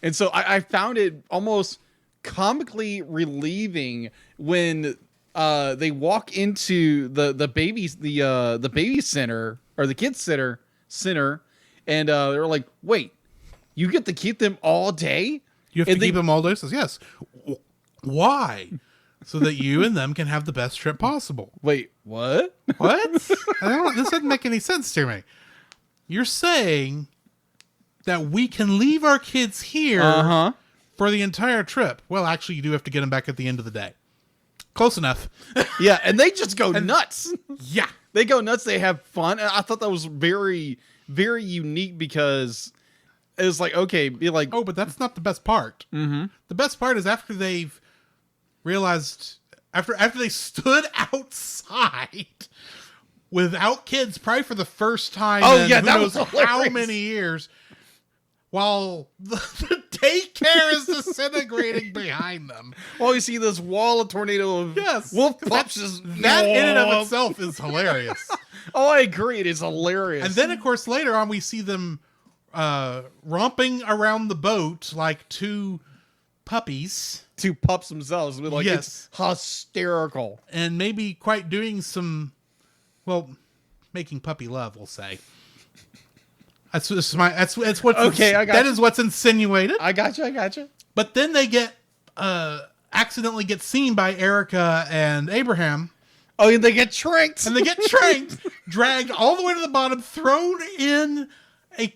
And so I found it almost comically relieving when they walk into the baby center, or the kids center, and they're like, wait, you get to keep them all day? You have to keep them all day? Says, yes. Why? So that you and them can have the best trip possible. Wait, what? What? This doesn't make any sense to me. You're saying that we can leave our kids here for the entire trip. Well, actually, you do have to get them back at the end of the day. Close enough. Yeah, and they just go nuts. Yeah. They go nuts. They have fun. And I thought that was very, very unique because it was like, okay, be like... Oh, but that's not the best part. Mm-hmm. The best part is after they've realized... After they stood outside without kids, probably for the first time in who knows how many years, while the daycare is disintegrating behind them. Well, you see this wall of tornado of wolf pups. That in and of itself is hilarious. Oh, I agree. It is hilarious. And then, of course, later on, we see them romping around the boat like 2 puppies. 2 pups themselves. Like, it's hysterical. And maybe quite doing some, well, making puppy love, we'll say. That's what's okay. That is what's insinuated. I gotcha. But then they get accidentally get seen by Erica and Abraham. Oh, and they get tranked. Dragged all the way to the bottom, thrown in a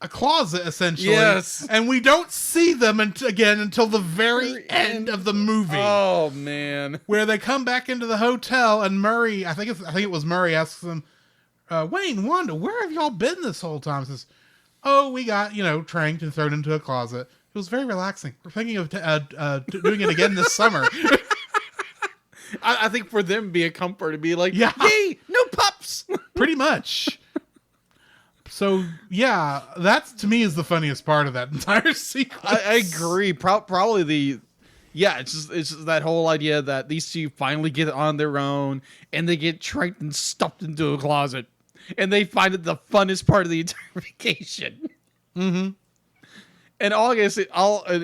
closet, essentially. Yes. And we don't see them again until the very end of the movie. Oh, man. Where they come back into the hotel, and Murray, I think it was Murray, asks them, Wayne, Wanda, where have y'all been this whole time? Says, oh, we got, tranked and thrown into a closet. It was very relaxing. We're thinking of doing it again this summer. I think for them be a comfort to be like, yay, no pups. Pretty much. So, yeah, that to me is the funniest part of that entire sequence. I agree. Probably it's just that whole idea that these 2 finally get on their own and they get tranked and stuffed into a closet. And they find it the funnest part of the entire vacation. Mm-hmm. And all I gotta say,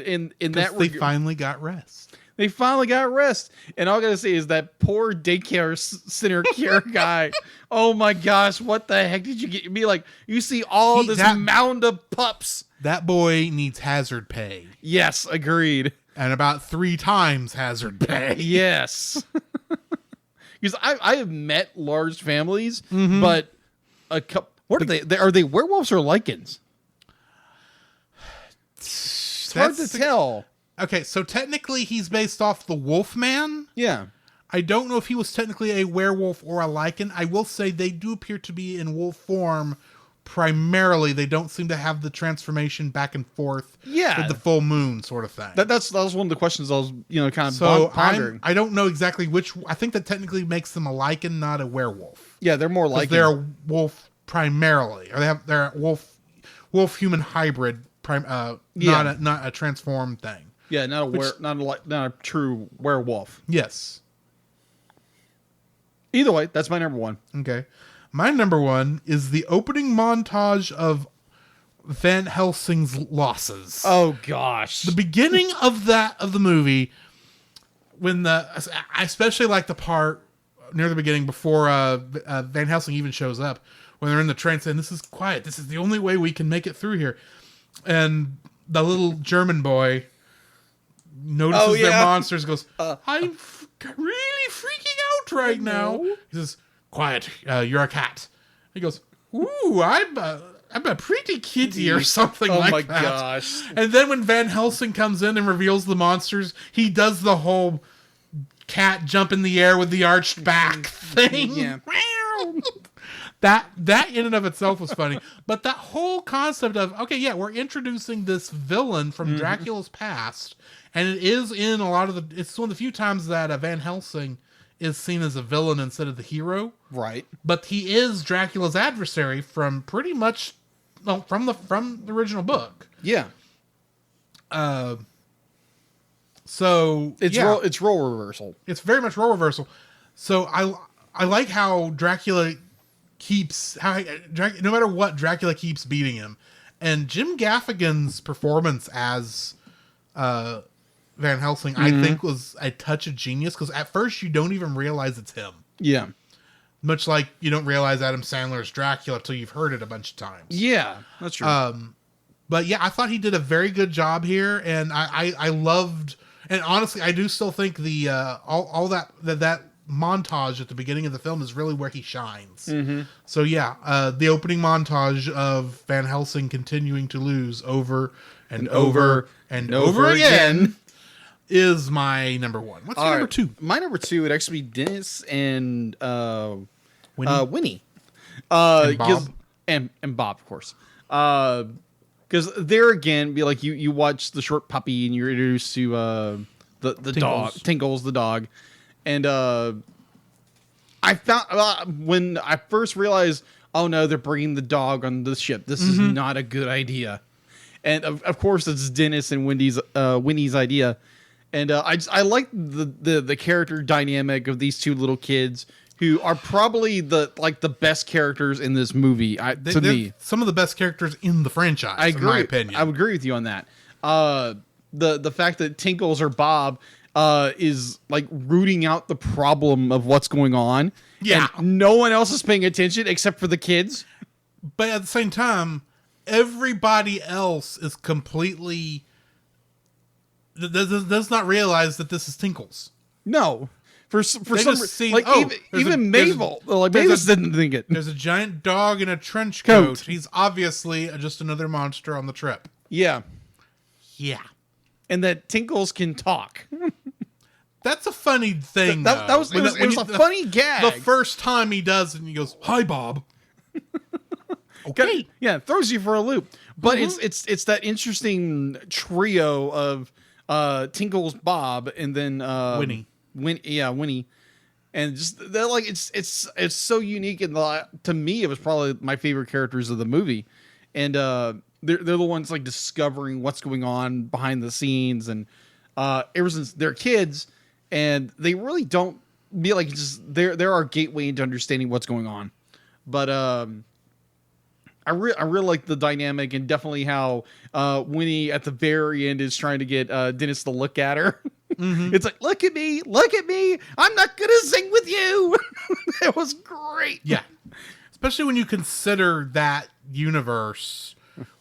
in that they finally got rest. They finally got rest. And all I gotta say is that poor daycare center care guy. Oh my gosh, what the heck did you get? Be like, you see all this mound of pups. That boy needs hazard pay. Yes, agreed. And about 3 times hazard pay. Yes. Because I have met large families, but a couple. What are they? Are they werewolves or lycans? It's hard to tell. Okay, so technically he's based off the Wolfman. Yeah. I don't know if he was technically a werewolf or a lycan. I will say they do appear to be in wolf form primarily they don't seem to have the transformation back and forth Yeah. with the full moon sort of thing. That was one of the questions I was, kind of So pondering. I don't know exactly which. I think that technically makes them a lichen, not a werewolf. Yeah, they're more like They're a wolf primarily, or they're a wolf human hybrid. Not a transformed thing. Yeah, not a true werewolf. Yes. Either way, that's my number one. Okay. My number one is the opening montage of Van Helsing's losses. Oh gosh. The beginning of the movie, when I especially like the part near the beginning before Van Helsing even shows up, when they're in the train saying, "This is quiet. This is the only way we can make it through here," and the little German boy notices their monsters, goes, "I'm really freaking out right now." He says, "Quiet, you're a cat." He goes, "Ooh, I'm a pretty kitty," or something like that. Oh my gosh. And then when Van Helsing comes in and reveals the monsters, he does the whole cat jump in the air with the arched back thing. Yeah. That in and of itself was funny. But that whole concept of, okay, yeah, we're introducing this villain from Dracula's past, and it is in a lot of it's one of the few times that Van Helsing is seen as a villain instead of the hero. Right. But he is Dracula's adversary from pretty much from the original book. Yeah. So it's role reversal. It's very much role reversal. So I like how Dracula no matter what, Dracula keeps beating him. And Jim Gaffigan's performance as Van Helsing, I think, was a touch of genius, because at first you don't even realize it's him. Yeah. Much like you don't realize Adam Sandler's Dracula until you've heard it a bunch of times. Yeah, that's true. But yeah, I thought he did a very good job here, and I loved, and honestly, I do still think the all that montage at the beginning of the film is really where he shines. So yeah, the opening montage of Van Helsing continuing to lose over and over and over again is my number one. What's your number two? My number two would actually be Dennis and Winnie. And Bob. And Bob, of course. Because there again, be like you watch the short puppy and you're introduced to the dog, Tinkles the dog, and I found when I first realized, oh no, they're bringing the dog on the ship. This is not a good idea, and of course it's Dennis and Winnie's idea, and I like the character dynamic of these two little kids, who are probably the best characters in this movie. To me, some of the best characters in the franchise. I agree, in my opinion. I would agree with you on that. The fact that Tinkles or Bob is like rooting out the problem of what's going on. Yeah, and no one else is paying attention except for the kids. But at the same time, everybody else is completely does not realize that this is Tinkles. No. For some reason, like even Mabel, Mavis didn't think it. There's a giant dog in a trench coat. He's obviously just another monster on the trip. Yeah. Yeah. And that Tinkles can talk. That's a funny thing. It was a funny gag. The first time he does it, and he goes, "Hi, Bob." Okay. Yeah, throws you for a loop. But it's that interesting trio of Tinkles, Bob, and then Winnie. Winnie, and just they're like it's so unique, and to me it was probably my favorite characters of the movie, and they're the ones like discovering what's going on behind the scenes, and ever since they're kids, and they really don't be like just they're our gateway into understanding what's going on, but I really like the dynamic, and definitely how Winnie at the very end is trying to get Dennis to look at her. It's like, look at me, I'm not gonna sing with you. It was great. Yeah, especially when you consider that universe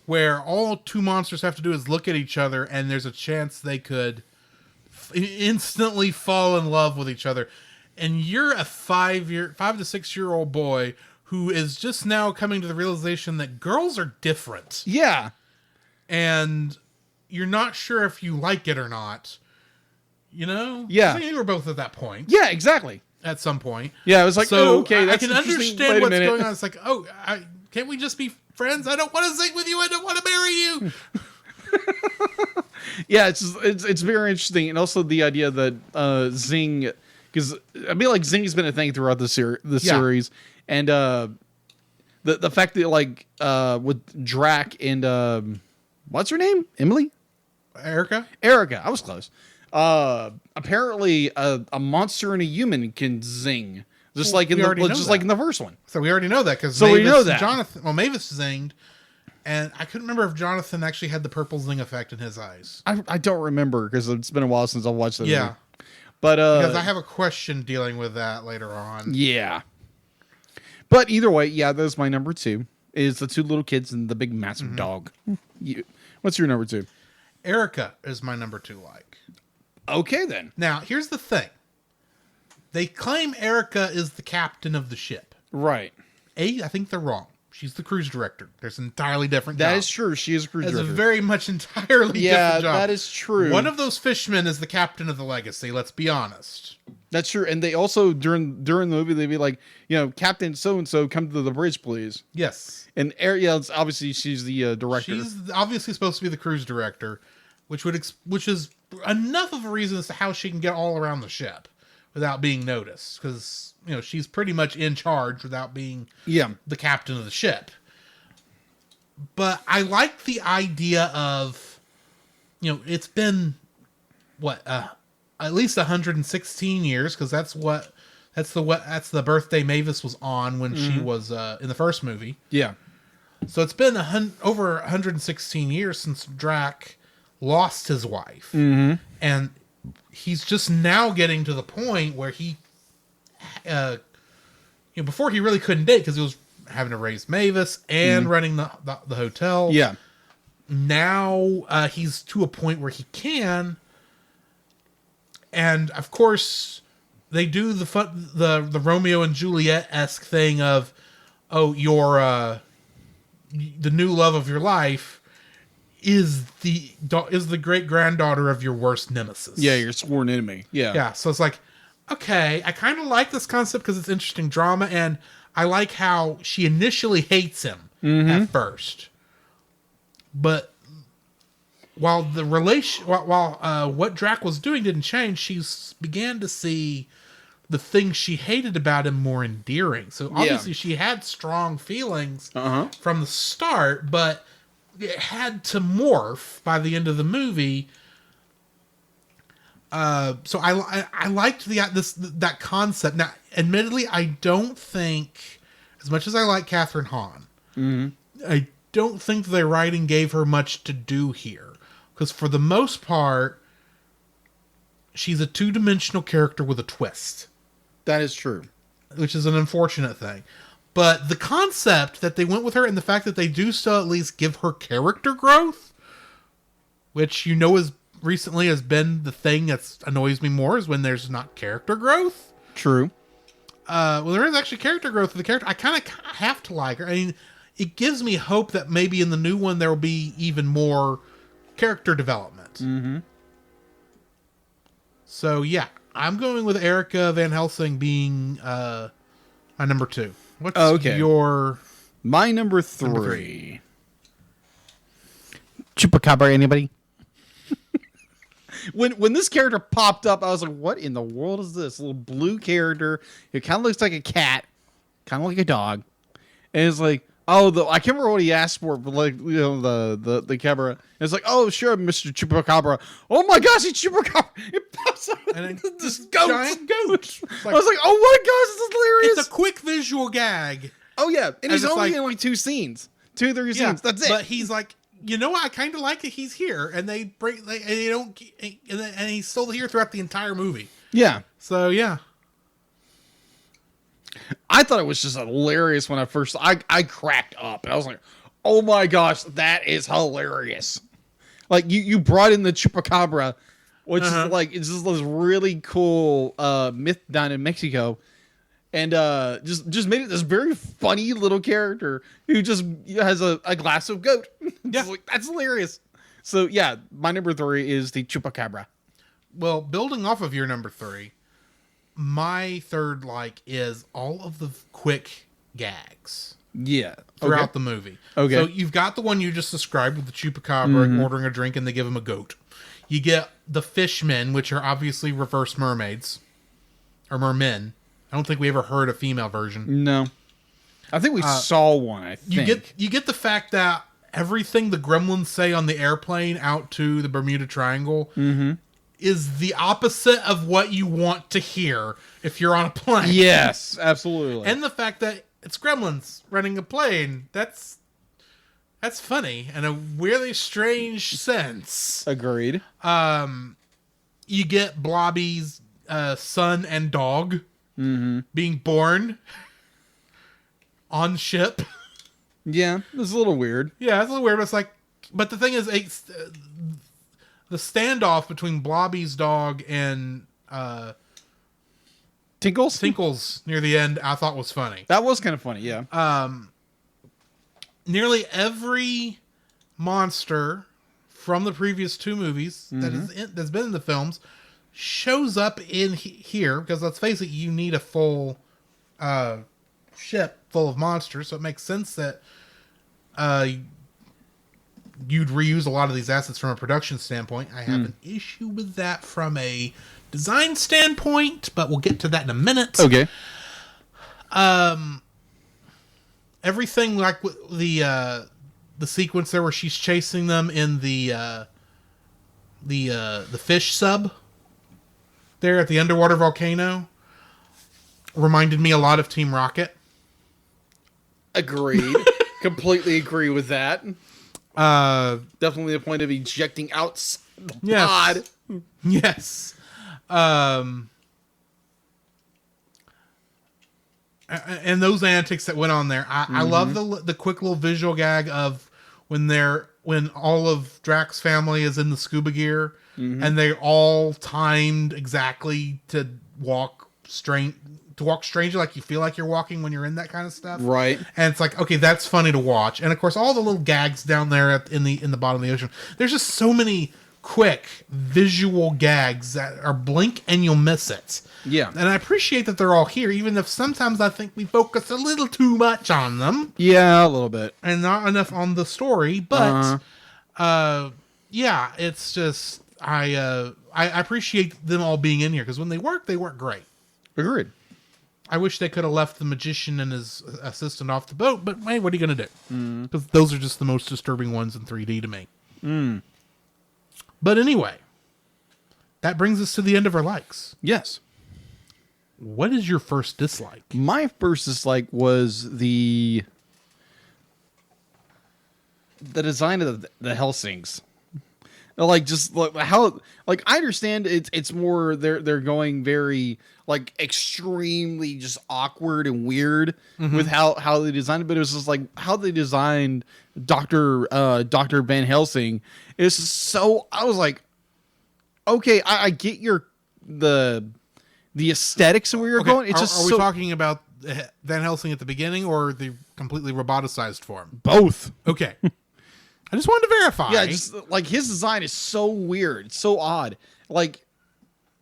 where all two monsters have to do is look at each other, and there's a chance they could instantly fall in love with each other. And you're a 5 to 6 year old boy who is just now coming to the realization that girls are different. Yeah, and you're not sure if you like it or not. You know? Yeah. So you were both at that point. Yeah, exactly. At some point. Yeah, it was like, so okay, that's I can understand what's going on. It's like, can't we just be friends. I don't want to sing with you. I don't want to marry you. Yeah, it's very interesting, and also the idea that Zing, because I mean, like Zing's been a thing throughout the series, and the fact that like with Drac and what's her name, Emily, Erica, I was close. Apparently, a monster and a human can zing, just like in the first one. So we already know that because we know that Jonathan. Well, Mavis zinged. And I couldn't remember if Jonathan actually had the purple zing effect in his eyes. I don't remember because it's been a while since I've watched that. Yeah. But because I have a question dealing with that later on. Yeah. But either way, yeah, that's my number 2. Is the 2 little kids and the big massive dog. What's your number 2? Erica is my number 2 like. Okay then. Now, here's the thing. They claim Erica is the captain of the ship. Right. I think they're wrong. She's the cruise director. There's an entirely different job. That is true. She is a cruise director. It's a very much entirely different job. Yeah, that is true. One of those fishermen is the captain of the Legacy, let's be honest. That's true. And they also, during the movie, they'd be like, Captain so-and-so, come to the bridge, please. Yes. And it's obviously she's the director. She's obviously supposed to be the cruise director, which is enough of a reason as to how she can get all around the ship without being noticed. Because, she's pretty much in charge without being the captain of the ship. But I like the idea of, it's been, at least 116 years, because that's the birthday Mavis was on when she was in the first movie. Yeah. So it's been over 116 years since Drac lost his wife. Mm-hmm. And he's just now getting to the point where he, before he really couldn't date because he was having to raise Mavis and running the hotel. Yeah. Now he's to a point where he can. And of course, they do the Romeo and Juliet-esque thing of, your the new love of your life is the great granddaughter of your worst nemesis. Yeah, your sworn enemy. Yeah. Yeah. So it's like, okay, I kind of like this concept because it's interesting drama, and I like how she initially hates him at first, but while what Drac was doing didn't change, she began to see the things she hated about him more endearing. So obviously she had strong feelings from the start, but it had to morph by the end of the movie. So I liked that concept. Now, admittedly, I don't think, as much as I like Catherine Hahn, I don't think the writing gave her much to do here. Because for the most part, she's a 2-dimensional character with a twist. That is true. Which is an unfortunate thing. But the concept that they went with her and the fact that they do still at least give her character growth, which as recently has been the thing that annoys me more, is when there's not character growth. True. Well, there is actually character growth of the character. I kind of have to like her. I mean, it gives me hope that maybe in the new one there will be even more character development. Mm-hmm. So yeah, I'm going with Erica Van Helsing being my number 2. What's your... My number 3. Chupacabra, anybody? When this character popped up, I was like, what in the world is this? Little blue character. It kind of looks like a cat. Kind of like a dog. And it's like, I can't remember what he asked for, but the camera. And it's like, oh, sure, Mr. Chupacabra. Oh my gosh, it's Chupacabra. It pops up. And this giant goat. I was like, oh my gosh, this is hilarious. It's a quick visual gag. Oh yeah. And he's only in like 2 scenes. 2 or 3 scenes. That's it. But he's like, what? I kind of like it. He's here, and they break. And they don't. And he's still here throughout the entire movie. Yeah. So yeah. I thought it was just hilarious when I cracked up. And I was like, oh my gosh, that is hilarious. Like you brought in the Chupacabra, which is like, it's just this really cool myth down in Mexico. And just made it this very funny little character who just has a glass of goat. Yeah. Like, that's hilarious. So yeah, my number 3 is the Chupacabra. Well, building off of your number 3, my third is all of the quick gags. Yeah. throughout the movie. Okay. So you've got the one you just described with the chupacabra ordering a drink and they give him a goat. You get the fishmen, which are obviously reverse mermaids. Or mermen. I don't think we ever heard a female version. No. I think we saw one, I think. You get the fact that everything the gremlins say on the airplane out to the Bermuda Triangle is the opposite of what you want to hear if you're on a plane. Yes, absolutely. And the fact that it's gremlins running a plane, that's funny in a really strange sense. Agreed. You get Blobby's son and dog being born on ship. Yeah, it's a little weird. Yeah, it's a little weird, but it's like, but the thing is, the standoff between Blobby's dog and Tinkles near the end, I thought was funny. That was kind of funny, yeah. Nearly every monster from the previous two movies that's been in the films shows up in here, because let's face it, you need a full ship full of monsters, so it makes sense that you'd reuse a lot of these assets from a production standpoint. I have an issue with that from a design standpoint, but we'll get to that in a minute. Okay. Everything like the sequence there where she's chasing them in the fish sub there at the underwater volcano reminded me a lot of Team Rocket. Agreed. Completely agree with that. Definitely the point of ejecting out the pod. Yes. And those antics that went on there. I love the quick little visual gag of when all of Drax's family is in the scuba gear and they're all timed exactly to walk strangely, like you feel like you're walking when you're in that kind of stuff. Right. And it's like, okay, that's funny to watch. And of course, all the little gags down there in the bottom of the ocean. There's just so many quick visual gags that are blink and you'll miss it. Yeah. And I appreciate that they're all here, even if sometimes I think we focus a little too much on them. Yeah, a little bit. And not enough on the story. But, yeah, it's just, I appreciate them all being in here, because when they work great. Agreed. I wish they could have left the magician and his assistant off the boat, but hey, what are you going to do? Because those are just the most disturbing ones in 3D to me. But anyway, that brings us to the end of our likes. Yes. What is your first dislike? My first dislike was the design of the Helsings. Like, just how, like, I understand it's more they're going very like extremely just awkward and weird with how they designed it, but it was just like how they designed Dr. Van Helsing. It's just so, I was like, okay, I get the aesthetics of where you're going. It's just are we talking about Van Helsing at the beginning or the completely roboticized form? Both. Okay. I just wanted to verify. Yeah, just like his design is so weird, so odd. Like,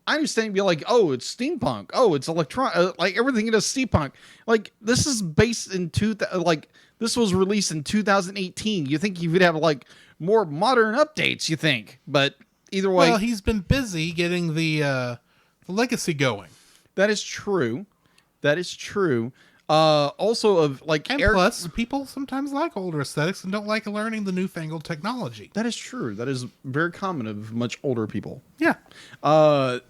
I understand, be like, oh, it's steampunk. Oh, it's like everything is steampunk. Like, this is based in this was released in 2018. You think you would have like more modern updates? You think, but either way, well, he's been busy getting the legacy going. That is true. That is true. Also of like, and plus people sometimes like older aesthetics and don't like learning the newfangled technology. That is true. That is very common of much older people. Yeah.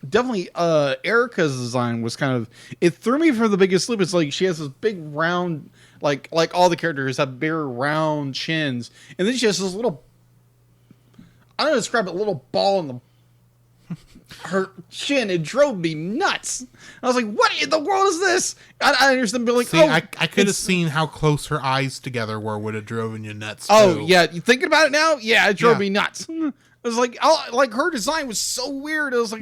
Definitely Erica's design was kind of, it threw me for the biggest loop. It's like she has this big round, like all the characters have very round chins, and then she has this little, I don't know how to describe it, little ball in her chin. It drove me nuts. I was like, what in the world is this? I understand being like, see, I could have seen how close her eyes together were, would have driven you nuts too. Oh yeah, you thinking about it now? Yeah, it drove me nuts. It was like, her design was so weird. It was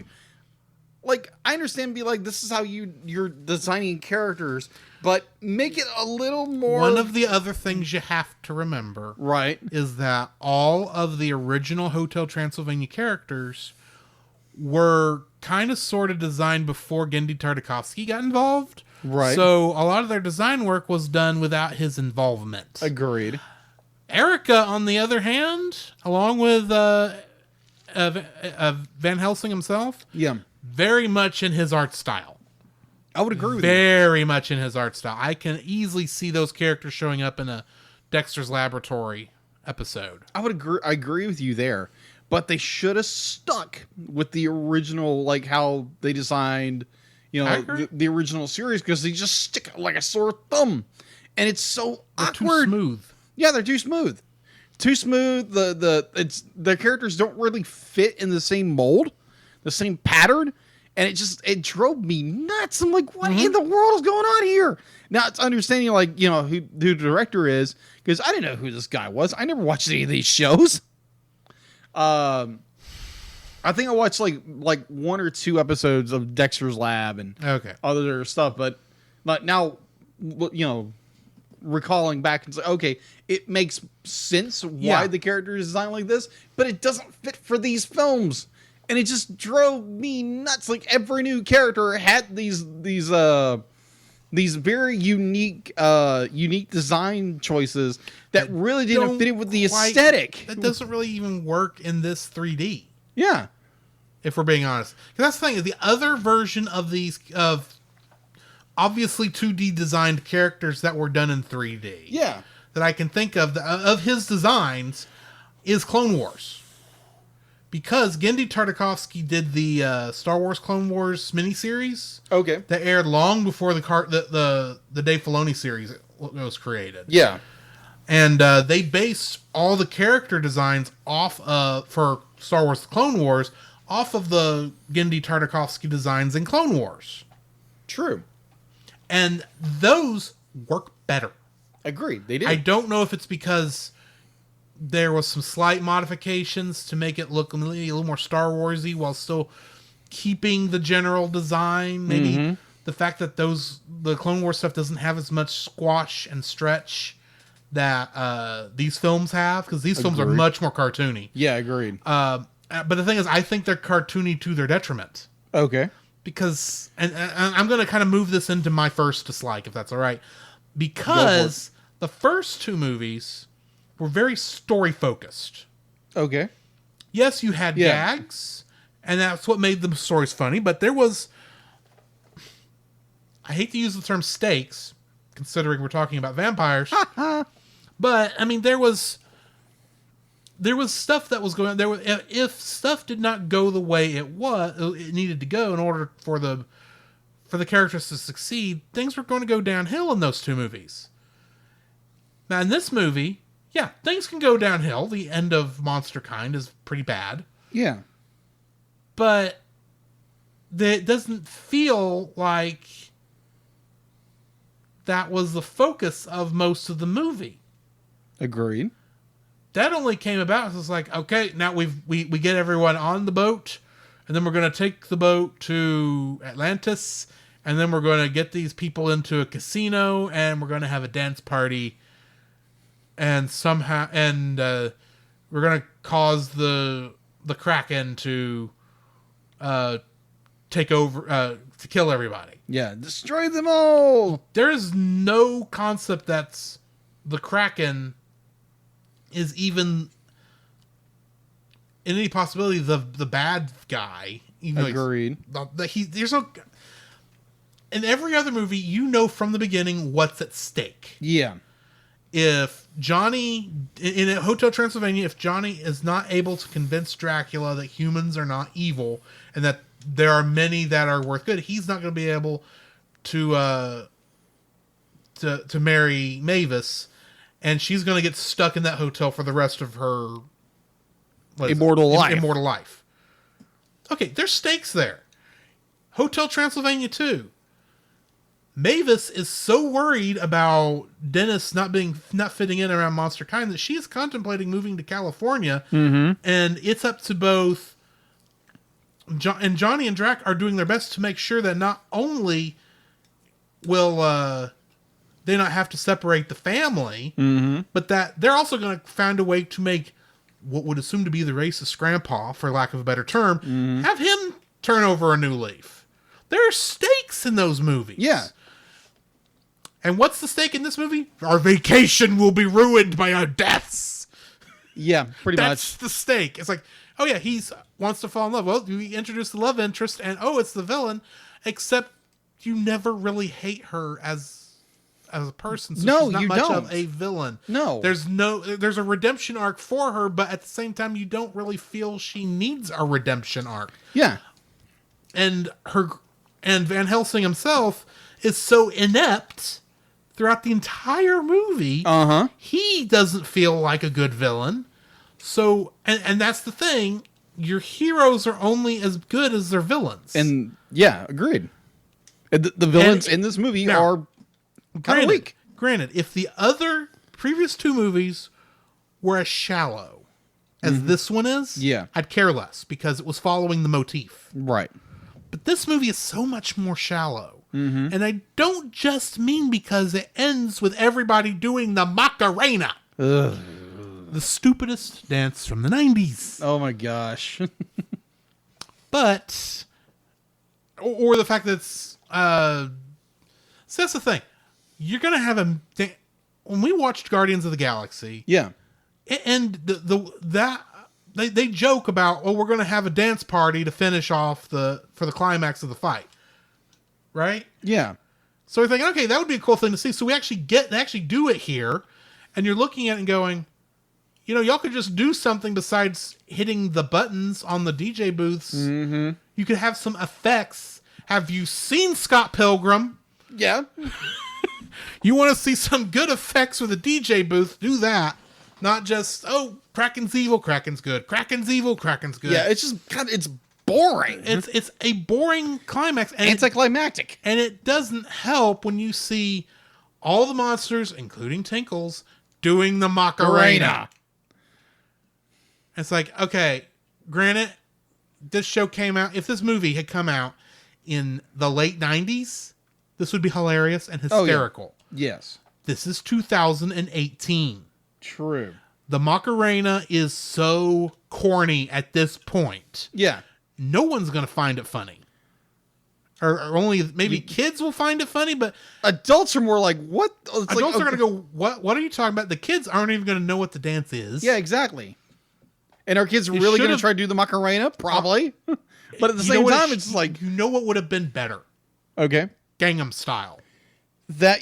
like I understand, be like, this is how you're designing characters, but make it a little more. One of the other things you have to remember, right, is that all of the original Hotel Transylvania characters were kind of sort of designed before Genndy Tartakovsky got involved. Right. So a lot of their design work was done without his involvement. Agreed. Erica, on the other hand, along with Van Helsing himself, Yeah. very much in his art style. I would agree with you. Very much in his art style. I can easily see those characters showing up in a Dexter's Laboratory episode. I agree with you there. But they should have stuck with the original, like how they designed, the original series, because they just stick out like a sore thumb. And it's so They're awkward. too smooth. Yeah, they're too smooth. Too smooth. The characters don't really fit in the same mold, the same pattern, and it drove me nuts. I'm like, what in the world is going on here? Now it's understanding who the director is, because I didn't know who this guy was. I never watched any of these shows. I think I watched like one or two episodes of Dexter's Lab and other stuff, but now recalling back and say, okay, it makes sense why the character is designed like this, but it doesn't fit for these films, and it just drove me nuts. Like every new character had these very unique design choices that really didn't fit in with the aesthetic. That doesn't really even work in this 3D. Yeah, if we're being honest, because that's the thing. The other version of these obviously 2D designed characters that were done in 3D. Yeah. That I can think of his designs is Clone Wars. Because Genndy Tartakovsky did the Star Wars Clone Wars miniseries. Okay. That aired long before the Dave Filoni series was created. Yeah. And they based all the character designs off for Star Wars Clone Wars off of the Genndy Tartakovsky designs in Clone Wars. True. And those work better. Agreed. They did. I don't know if it's because there was some slight modifications to make it look a little more Star Warsy while still keeping the general design. Maybe the fact that the Clone Wars stuff doesn't have as much squash and stretch that these films have, because these films are much more cartoony. Yeah, agreed. But the thing is, I think they're cartoony to their detriment. Okay. Because, and I'm going to kind of move this into my first dislike, if that's all right. Because the first two movies were very story-focused. Okay. Yes, you had gags, and that's what made the stories funny, but there was... I hate to use the term stakes, considering we're talking about vampires. But, I mean, there was stuff that was going on. If stuff did not go the way it needed to go in order for the characters to succeed, things were going to go downhill in those two movies. Now, in this movie, things can go downhill. The end of Monster Kind is pretty bad. Yeah. But it doesn't feel like that was the focus of most of the movie. Agreed. That only came about because it's like, okay, now we get everyone on the boat, and then we're going to take the boat to Atlantis, and then we're going to get these people into a casino, and we're going to have a dance party, and we're going to cause the Kraken to take over, to kill everybody. Yeah, destroy them all. There is no concept that's the Kraken is even in any possibility the bad guy. Even agreed. There's no. In every other movie, from the beginning what's at stake. Yeah. If Johnny in a Hotel Transylvania, if Johnny is not able to convince Dracula that humans are not evil and that there are many that are worth good, he's not going to be able to marry Mavis, and she's going to get stuck in that hotel for the rest of her immortal life. Okay, there's stakes there. Hotel Transylvania 2. Mavis is so worried about Dennis not fitting in around Monster Kind that she is contemplating moving to California, and it's up to both Johnny and Drac are doing their best to make sure that not only will they not have to separate the family, but that they're also going to find a way to make what would assume to be the racist grandpa, for lack of a better term, have him turn over a new leaf. There are stakes in those movies. Yeah. And what's the stake in this movie? Our vacation will be ruined by our deaths. Yeah, pretty That's much. the stake. It's like, oh yeah, he wants to fall in love. Well, we introduce the love interest, and oh, it's the villain. Except you never really hate her as a person. So No, she's not you much don't. of a villain. No. There's a redemption arc for her, but at the same time, you don't really feel she needs a redemption arc. Yeah. And Van Helsing himself is so inept throughout the entire movie. Uh-huh. He doesn't feel like a good villain. So, and that's the thing. Your heroes are only as good as their villains. And yeah, agreed. And the villains in this movie are kind of weak. Granted, if the other previous two movies were as shallow as this one is, Yeah. I'd care less because it was following the motif. Right. But this movie is so much more shallow. And I don't just mean because it ends with everybody doing the Macarena. Ugh. The stupidest dance from the 90s. Oh my gosh. But, or the fact that it's, so that's the thing. You're going to have when we watched Guardians of the Galaxy, Yeah. and they joke about, oh, we're going to have a dance party to finish off for the climax of the fight. Right? Yeah. So we're thinking, okay, that would be a cool thing to see. So we actually do it here, and you're looking at it and going, y'all could just do something besides hitting the buttons on the DJ booths. Mm-hmm. You could have some effects. Have you seen Scott Pilgrim? Yeah. You want to see some good effects with a DJ booth? Do that. Not just, oh, Kraken's evil, Kraken's good. Kraken's evil, Kraken's good. Yeah, it's just it's boring. It's a boring climax. And anticlimactic. And it doesn't help when you see all the monsters, including Tinkles, doing the Macarena. It's like, okay, granted, this show came out, if this movie had come out in the late 90s, this would be hilarious and hysterical. Yes. This is 2018. True. The Macarena is so corny at this point. Yeah. No one's going to find it funny. Or only maybe kids will find it funny, but adults are more like, what? It's adults are going to go, what are you talking about? The kids aren't even going to know what the dance is. Yeah, exactly. And are kids really going to try to do the Macarena? Probably. But at the same time, it's like... You know what would have been better? Okay. Gangnam Style.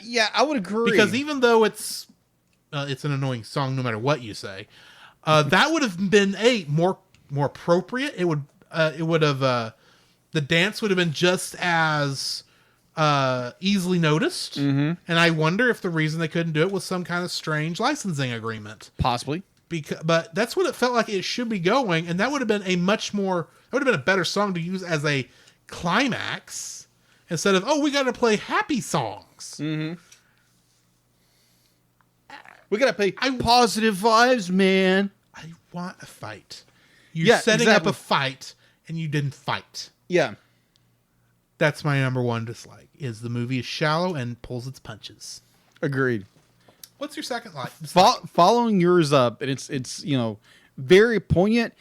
Yeah, I would agree. Because even though it's an annoying song no matter what you say, that would have been more appropriate. It would have the dance would have been just as easily noticed. Mm-hmm. And I wonder if the reason they couldn't do it was some kind of strange licensing agreement. Possibly. But that's what it felt like it should be going, and that would have been a better song to use as a climax instead of, oh, we got to play happy songs. Mm-hmm. We got to play positive vibes, man. I want a fight. You're setting up a fight, and you didn't fight. Yeah. That's my number one dislike, is the movie is shallow and pulls its punches. Agreed. What's your second like? Following yours up, and it's very poignant.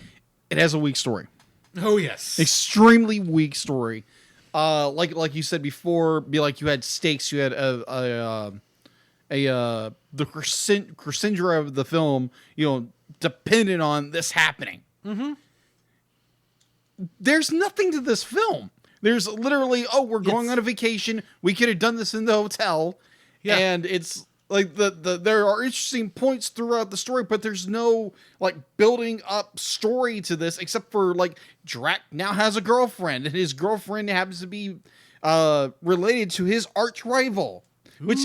It has a weak story. Oh yes, extremely weak story. Like you said before, you had stakes. You had the crescendo of the film. Dependent on this happening. Mm-hmm. There's nothing to this film. There's literally, we're going on a vacation. We could have done this in the hotel. Yeah. And it's like there are interesting points throughout the story, but there's no building up story to this except for Drac now has a girlfriend, and his girlfriend happens to be related to his arch rival, which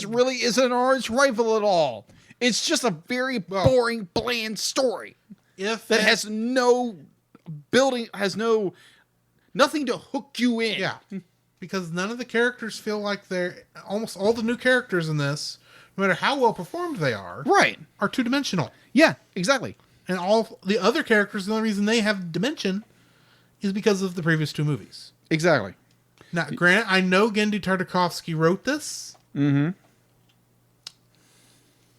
really isn't an arch rival at all. It's just a very boring, bland story that has no building, nothing to hook you in. Yeah. Because none of the characters feel like almost all the new characters in this, no matter how well performed they are, right, are two-dimensional. Yeah, exactly. And all the other characters, the only reason they have dimension is because of the previous two movies. Exactly. Now, granted, I know Genndy Tartakovsky wrote this. Mm-hmm.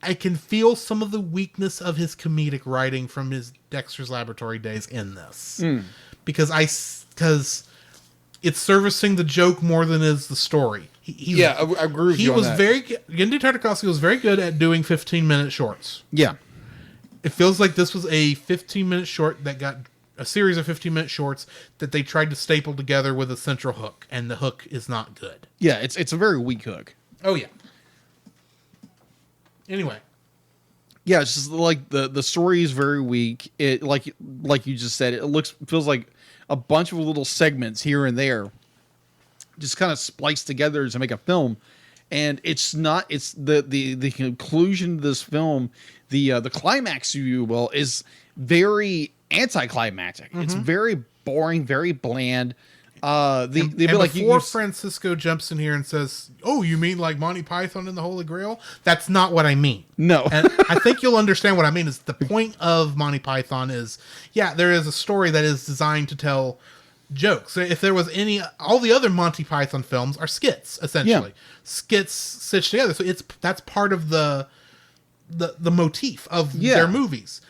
I can feel some of the weakness of his comedic writing from his Dexter's Laboratory days in this. Because it's servicing the joke more than is the story. I agree with you on that. Genndy Tartakovsky was very good at doing 15-minute shorts. Yeah. It feels like this was a 15-minute short that got a series of 15-minute shorts that they tried to staple together with a central hook, and the hook is not good. Yeah, it's a very weak hook. Oh, yeah. Anyway. Yeah, it's just like the story is very weak. It like you just said, it feels like a bunch of little segments here and there, just kind of spliced together to make a film. And it's not. It's the conclusion of this film, the climax, if you will, is very anticlimactic. Mm-hmm. It's very boring, very bland. Before Francisco jumps in here and says, "Oh, you mean like Monty Python and the Holy Grail?" That's not what I mean. No, and I think you'll understand what I mean. Is the point of Monty Python is, there is a story that is designed to tell jokes. If there was all the other Monty Python films are skits, essentially. Skits stitched together. So that's part of the motif of their movies.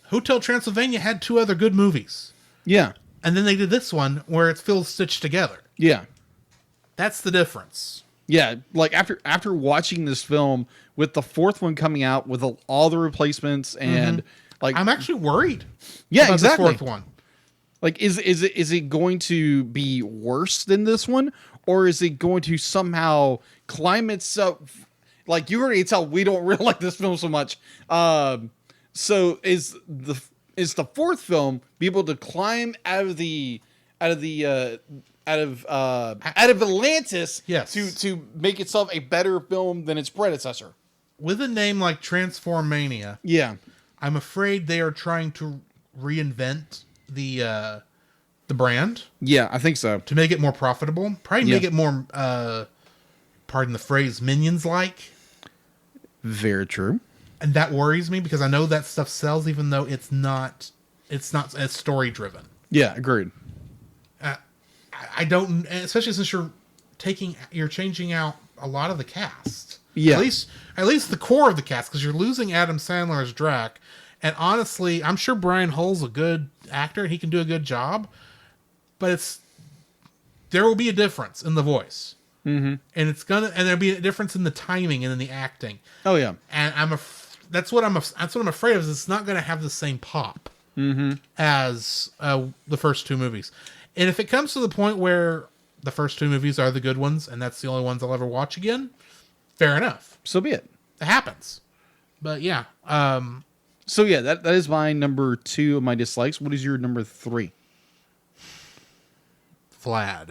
Hotel Transylvania had 2 other good movies. Yeah. And then they did this one where it feels stitched together. Yeah. That's the difference. Yeah, like after watching this film with the 4th one coming out with all the replacements and like I'm actually worried. Yeah, about exactly. The 4th one. Like is it going to be worse than this one, or is it going to somehow climb itself? Like you already tell, we don't really like this film so much. So is the 4th film be able to climb out of Atlantis, yes, to make itself a better film than its predecessor? With a name like Transformania, I'm afraid they are trying to reinvent the brand. Yeah, I think so. To make it more profitable, probably make it more, pardon the phrase, Minions-like. Very true. And that worries me because I know that stuff sells, even though it's not as story driven. Yeah, agreed. I don't, especially since you're changing out a lot of the cast. Yeah, at least the core of the cast, because you're losing Adam Sandler as Drac, and honestly, I'm sure Brian Hull's a good actor and he can do a good job, but there will be a difference in the voice, and there'll be a difference in the timing and in the acting. Oh yeah, and that's what I'm afraid of. Is it's not going to have the same pop as the first 2 movies. And if it comes to the point where the first 2 movies are the good ones and that's the only ones I'll ever watch again, fair enough. So be it. It happens. But yeah. So yeah, that is my number 2 of my dislikes. What is your number 3? Vlad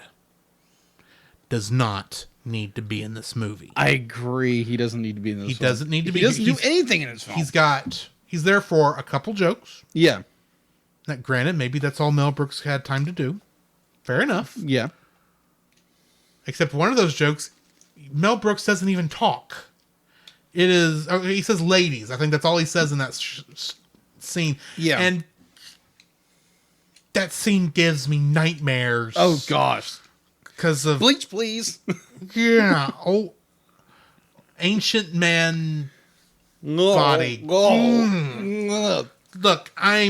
does not need to be in this movie. I agree. He doesn't need to be in this film. He doesn't need to be. He doesn't do anything in this film. He's there for a couple jokes. Yeah. Now, granted, maybe that's all Mel Brooks had time to do. Fair enough. Yeah. Except one of those jokes, Mel Brooks doesn't even talk. He says ladies. I think that's all he says in that scene. Yeah. And that scene gives me nightmares. Oh, gosh. Because of... Bleach, please. Yeah. Oh, ancient man body. Look, I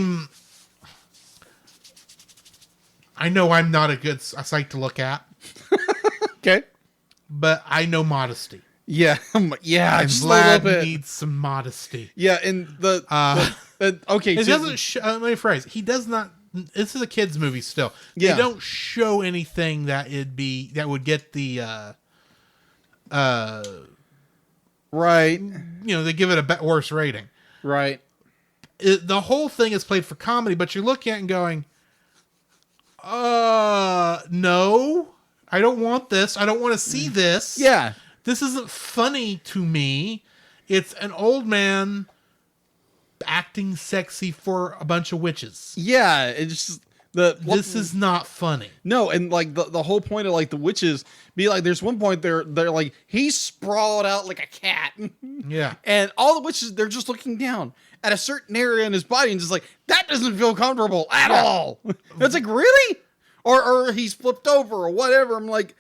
know I'm not a sight to look at. Okay. But I know modesty. Yeah. Yeah. And Vlad needs some modesty. Yeah. And okay. It doesn't let me phrase. He does not. This is a kid's movie still. Yeah. They don't show anything that would get the right. They give it a worse rating. Right. The whole thing is played for comedy, but you're looking at it and going, no, I don't want this. I don't want to see this. Yeah. This isn't funny to me. It's an old man acting sexy for a bunch of witches. Yeah. It's just this is not funny. No, and like the whole point of like the witches be like, there's one point they're like, he's sprawled out like a cat. Yeah. And all the witches, they're just looking down at a certain area in his body and just like, that doesn't feel comfortable at all. It's like, really? Or he's flipped over or whatever. I'm like,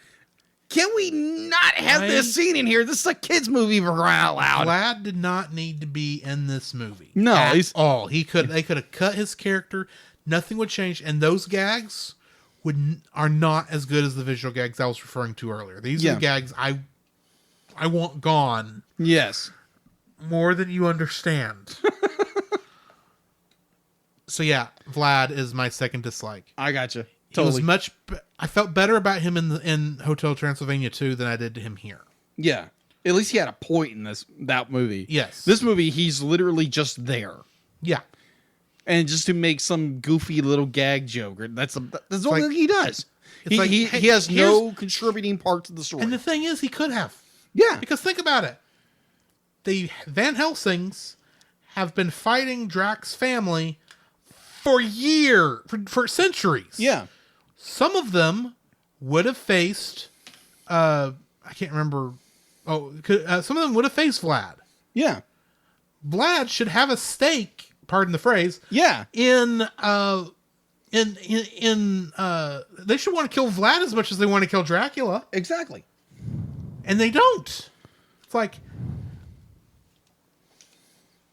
can we not have this scene in here? This is a kid's movie for crying out loud. Vlad did not need to be in this movie. No, at all. They could have cut his character. Nothing would change. And those gags are not as good as the visual gags I was referring to earlier. These are the gags I want gone. Yes. More than you understand. So yeah, Vlad is my second dislike. I gotcha. Totally. I felt better about him in Hotel Transylvania 2 than I did him here. Yeah. At least he had a point in that movie. Yes. This movie, he's literally just there. Yeah. And just to make some goofy little gag joke. That's the only thing he does. He has no contributing part to the story. And the thing is, he could have. Yeah. Because think about it. The Van Helsings have been fighting Drax's family for centuries. Yeah. Some of them would have faced, I can't remember. Some of them would have faced Vlad. Yeah. Vlad should have a stake, pardon the phrase. Yeah. They should want to kill Vlad as much as they want to kill Dracula. Exactly. And they don't. It's like,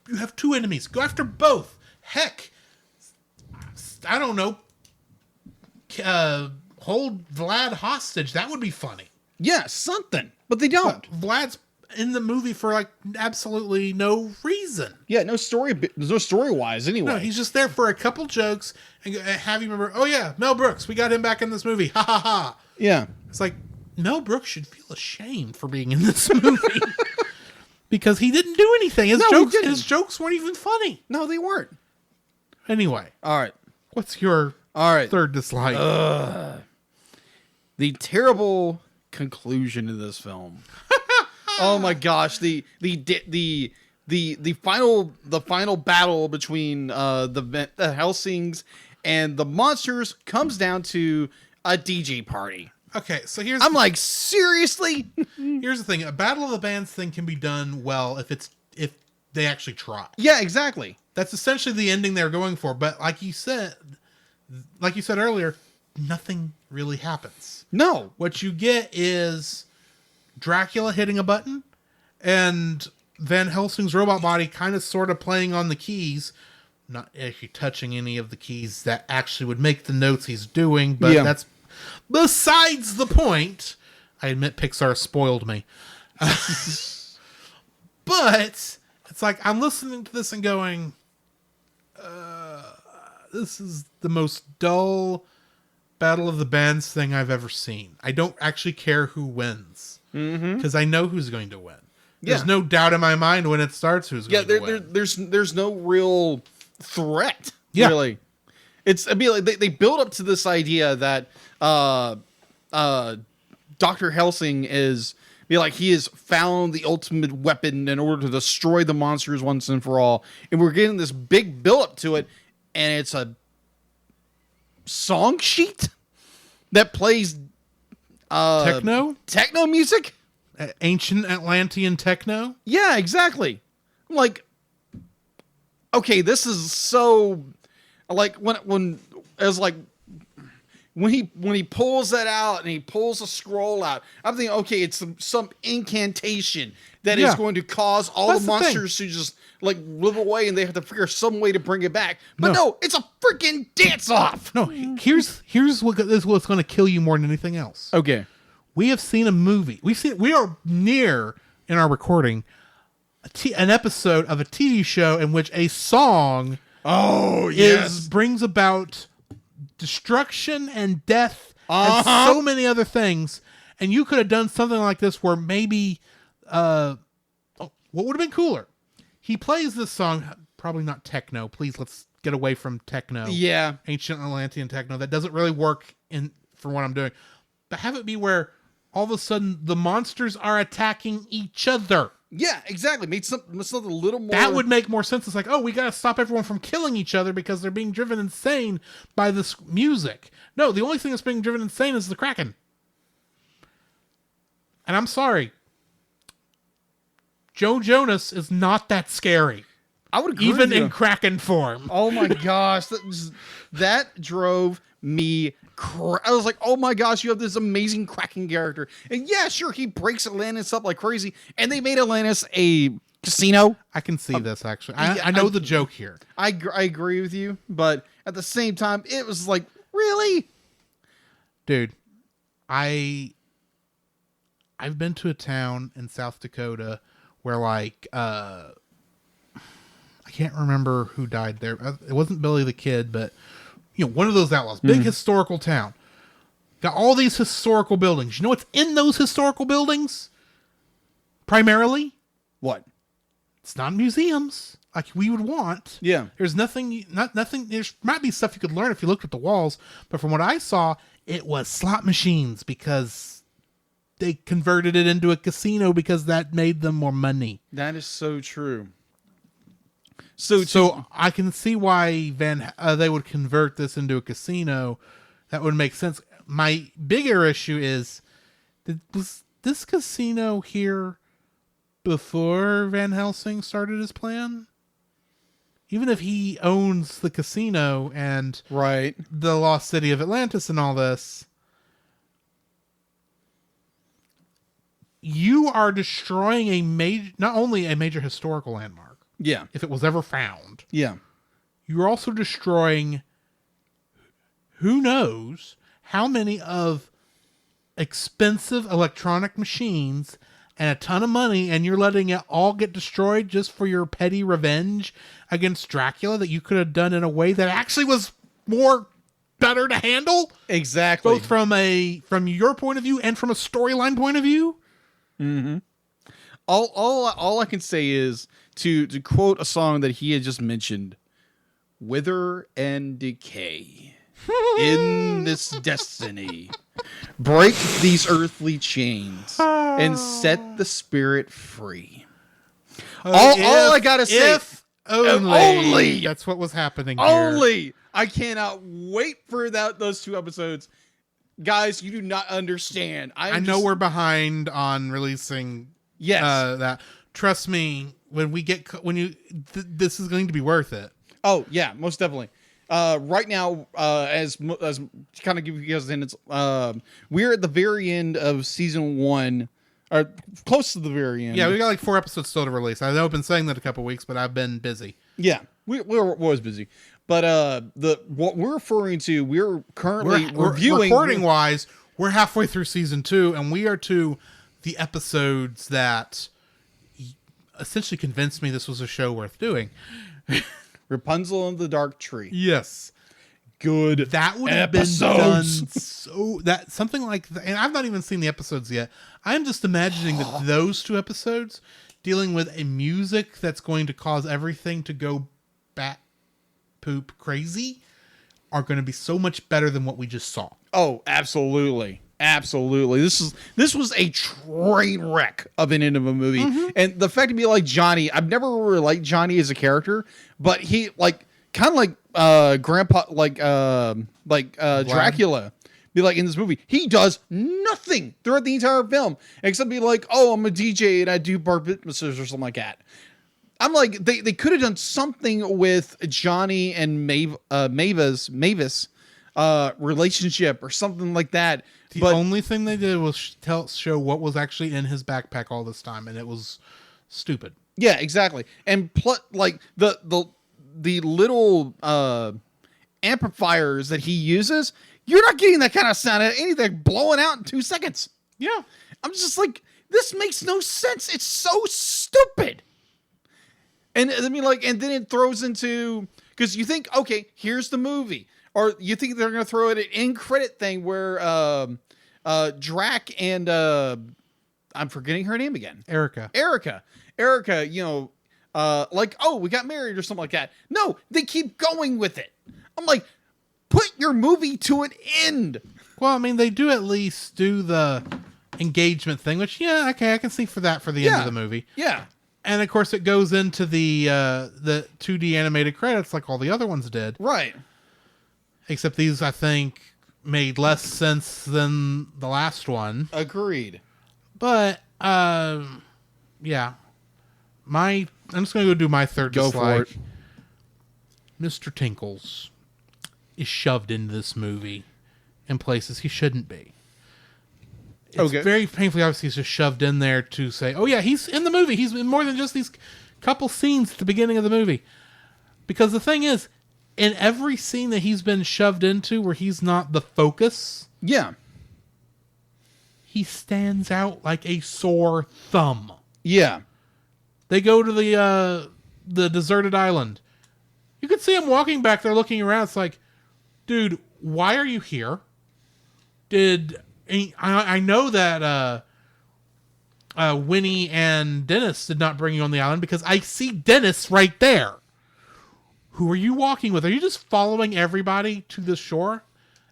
you have two enemies. Go after both. Heck, I don't know. Hold Vlad hostage. That would be funny. Yeah, something. But they don't. But Vlad's in the movie for like absolutely no reason. Yeah, no story. There's no story wise anyway. No, he's just there for a couple jokes and have you remember. Oh yeah, Mel Brooks. We got him back in this movie. Ha ha ha. Yeah. It's like Mel Brooks should feel ashamed for being in this movie because he didn't do anything. His jokes weren't even funny. No, they weren't. Anyway, all right. What's your third dislike? The terrible conclusion of this film. Oh my gosh, the final battle between the Helsings and the monsters comes down to a DJ party. Okay, so I'm like, seriously? Here's the thing: a Battle of the Bands thing can be done well if they actually try. Yeah, exactly. That's essentially the ending they're going for. But like you said earlier, nothing really happens. No. What you get is Dracula hitting a button and Van Helsing's robot body kind of sort of playing on the keys, not actually touching any of the keys that actually would make the notes he's doing, but that's besides the point. I admit Pixar spoiled me. But it's like I'm listening to this and going, this is the most dull Battle of the Bands thing I've ever seen. I don't actually care who wins because I know who's going to win. There's no doubt in my mind when it starts who's going to win. There's no real threat. Really. I mean, like they build up to this idea that Dr. Helsing he has found the ultimate weapon in order to destroy the monsters once and for all, and we're getting this big build up to it, and it's a song sheet that plays techno music, ancient Atlantean techno. Yeah, exactly. I'm like, okay, this is so like when he pulls that out and he pulls a scroll out, I'm thinking, okay, it's some incantation that is going to cause all the monsters to just like live away, and they have to figure some way to bring it back. But no, it's a freaking dance off. No, here's what's going to kill you more than anything else. Okay, we have seen a movie. We are near in our recording an episode of a TV show in which a song brings about destruction and death and so many other things, and you could have done something like this where maybe what would have been cooler, he plays this song, probably not techno, please let's get away from techno, ancient Atlantean techno, that doesn't really work for what I'm doing, but have it be where all of a sudden the monsters are attacking each other. Yeah, exactly. Make something a little more. That would make more sense. It's like, we got to stop everyone from killing each other because they're being driven insane by this music. No, the only thing that's being driven insane is the Kraken. And I'm sorry, Joe Jonas is not that scary. I would agree even with you. In Kraken form. Oh my gosh, that drove me. I was like, oh my gosh, you have this amazing Kraken character. And yeah, sure, he breaks Atlantis up like crazy. And they made Atlantis a casino. I can see this, actually. I know the joke here. I agree with you. But at the same time, it was like, really? Dude, I've been to a town in South Dakota where like I can't remember who died there. It wasn't Billy the Kid, but one of those outlaws. Big historical town. Got all these historical buildings. You know what's in those historical buildings? Primarily? What? It's not museums like we would want. Yeah. There's nothing. There might be stuff you could learn if you looked at the walls, but from what I saw, it was slot machines because they converted it into a casino because that made them more money. That is so true. So I can see why they would convert this into a casino. That would make sense. My bigger issue is, was this casino here before Van Helsing started his plan? Even if he owns the casino and right, the lost city of Atlantis and all this, you are destroying not only a major historical landmark. Yeah. If it was ever found. Yeah. You're also destroying who knows how many of expensive electronic machines and a ton of money, and you're letting it all get destroyed just for your petty revenge against Dracula that you could have done in a way that actually was better to handle. Exactly. Both from your point of view and from a storyline point of view. Mm-hmm. All I can say is to quote a song that he had just mentioned, "Wither and decay in this destiny. Break these earthly chains and set the spirit free." All I gotta say, if only that's what was happening. Only I cannot wait for those 2 episodes, guys. You do not understand. I know we're behind on releasing. Yes, that. Trust me. This is going to be worth it. Oh yeah, most definitely. Right now, as kind of give you guys hints, we're at the very end of season 1, or close to the very end. Yeah, we got like 4 episodes still to release. I know I've been saying that a couple weeks, but I've been busy. Yeah, we're always busy. But what we're referring to, we're currently reviewing. Recording wise, we're halfway through season 2, and we are to the episodes that essentially convinced me this was a show worth doing. Rapunzel and the Dark Tree. Yes. Good. That would have been done something like that. And I've not even seen the episodes yet. I'm just imagining that those 2 episodes dealing with a music that's going to cause everything to go bat poop crazy are going to be so much better than what we just saw. Oh, absolutely. Absolutely. This was a train wreck of an end of a movie. Mm-hmm. And the fact to be like Johnny, I've never really liked Johnny as a character, but he kind of like grandpa, like Dracula, be like in this movie, he does nothing throughout the entire film except be like, "Oh, I'm a DJ and I do bar mitzvahs" or something like that. I'm like, they could have done something with Johnny and Mavis relationship or something like that. The only thing they did was show what was actually in his backpack all this time, and it was stupid. Yeah, exactly. And like the little amplifiers that he uses, you're not getting that kind of sound out of anything blowing out in 2 seconds. Yeah. I'm just like, this makes no sense. It's so stupid. And I mean, and then it throws into, because you think, okay, here's the movie. Or you think they're going to throw it an end credit thing where Drac and I'm forgetting her name again. Erica, we got married or something like that. No, they keep going with it. I'm like, put your movie to an end. Well, I mean, they do at least do the engagement thing, which, yeah, okay, I can see for the end of the movie. Yeah. And of course it goes into the 2D animated credits like all the other ones did. Right. Except these, I think, made less sense than the last one. Agreed. But, yeah. I'm just going to go do my third dislike. Go for it. Mr. Tinkles is shoved into this movie in places he shouldn't be. It's very painfully obvious he's just shoved in there to say, oh yeah, he's in the movie. He's in more than just these couple scenes at the beginning of the movie. Because the thing is, in every scene that he's been shoved into where he's not the focus, Yeah. he stands out like a sore thumb. Yeah. They go to the deserted island. You could see him walking back there looking around. It's like, dude, why are you here? I know that Winnie and Dennis did not bring you on the island because I see Dennis right there. Who are you walking with? Are you just following everybody to the shore?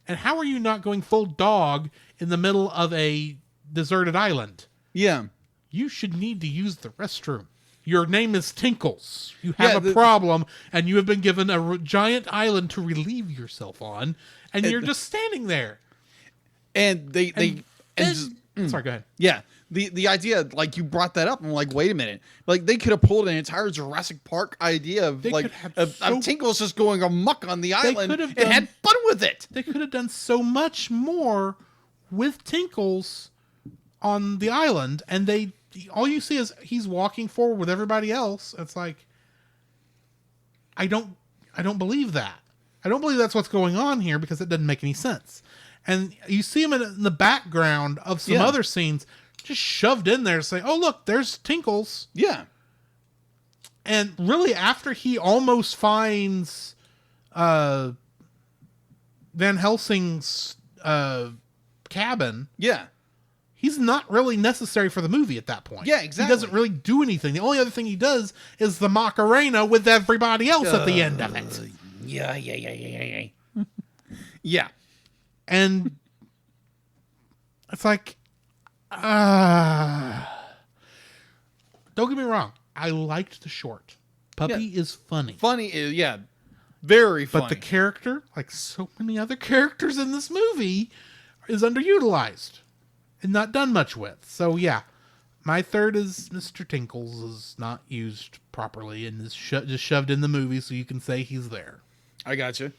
And how are you not going full dog in the middle of a deserted island? Yeah. You should need to use the restroom. Your name is Tinkles. You have a problem, and you have been given a giant island to relieve yourself on, and you're just standing there. And Sorry, go ahead. Yeah. The idea, like, you brought that up, and I'm like, wait a minute. Like, they could have pulled an entire Jurassic Park idea of, of Tinkles just going amok on the island and had fun with it. They could have done so much more with Tinkles on the island, and all you see is he's walking forward with everybody else. It's like, I don't believe that. I don't believe that's what's going on here because it doesn't make any sense. And you see him in the background of some other scenes, just shoved in there to say, oh, look, there's Tinkles. Yeah. And really, after he almost finds Van Helsing's cabin, he's not really necessary for the movie at that point. Yeah, exactly. He doesn't really do anything. The only other thing he does is the Macarena with everybody else at the end of it. Yeah. And it's like, don't get me wrong. I liked the short. Puppy is funny. Funny, very funny. But the character, like so many other characters in this movie, is underutilized and not done much with. So yeah, my third is Mr. Tinkles is not used properly and is just shoved in the movie so you can say he's there. I gotcha.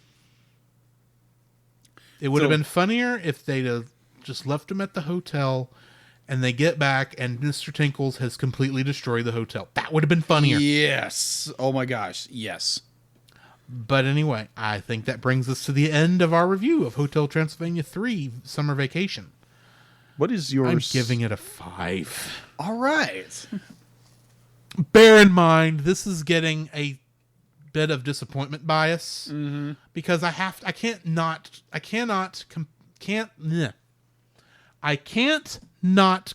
It would have been funnier if they'd have just left him at the hotel and they get back and Mr. Tinkles has completely destroyed the hotel. That would have been funnier. Yes. Oh my gosh. Yes. But anyway, I think that brings us to the end of our review of Hotel Transylvania 3 Summer Vacation. What is yours? I'm giving it a 5. All right. Bear in mind, this is getting a bit of disappointment bias because I can't not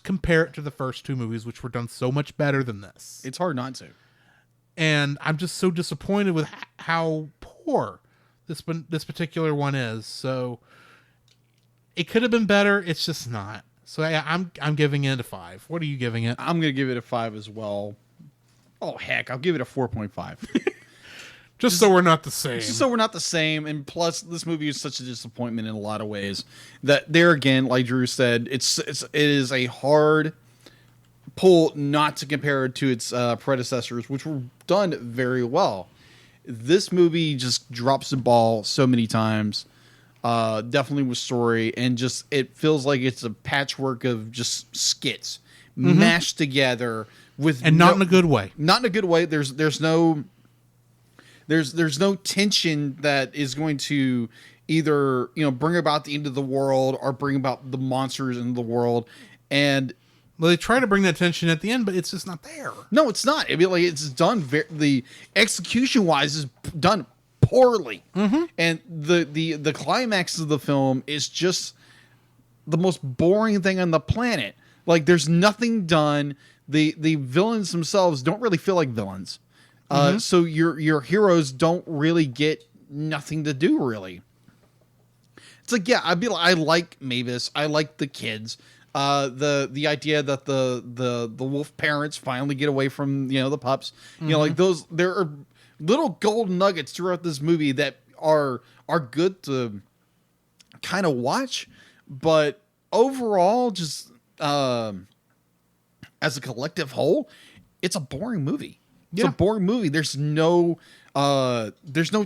compare it to the first two movies, which were done so much better than this. It's hard not to. And I'm just so disappointed with how poor this particular one is. So it could have been better. It's just not. So I'm giving it a 5. What are you giving it? I'm going to give it a 5 as well. Oh, heck. I'll give it a 4.5. Just so we're not the same. Just so we're not the same. And plus, this movie is such a disappointment in a lot of ways that there again, like Drew said, it is a hard pull not to compare it to its predecessors, which were done very well. This movie just drops the ball so many times. Definitely with story, and just it feels like it's a patchwork of just skits mashed together with not in a good way. Not in a good way. There's no tension that is going to either bring about the end of the world or bring about the monsters in the world. And well, they try to bring that tension at the end, but it's just not there. No, it's not. I mean, like, it's done. The execution wise is done poorly, and the climax of the film is just the most boring thing on the planet. Like, there's nothing done. The villains themselves don't really feel like villains. So your heroes don't really get nothing to do, really. It's like, yeah, I like Mavis. I like the kids. The idea that the wolf parents finally get away from the pups. Like those, there are little gold nuggets throughout this movie that are good to kind of watch, but overall, just as a collective whole, it's a boring movie. It's a boring movie. There's no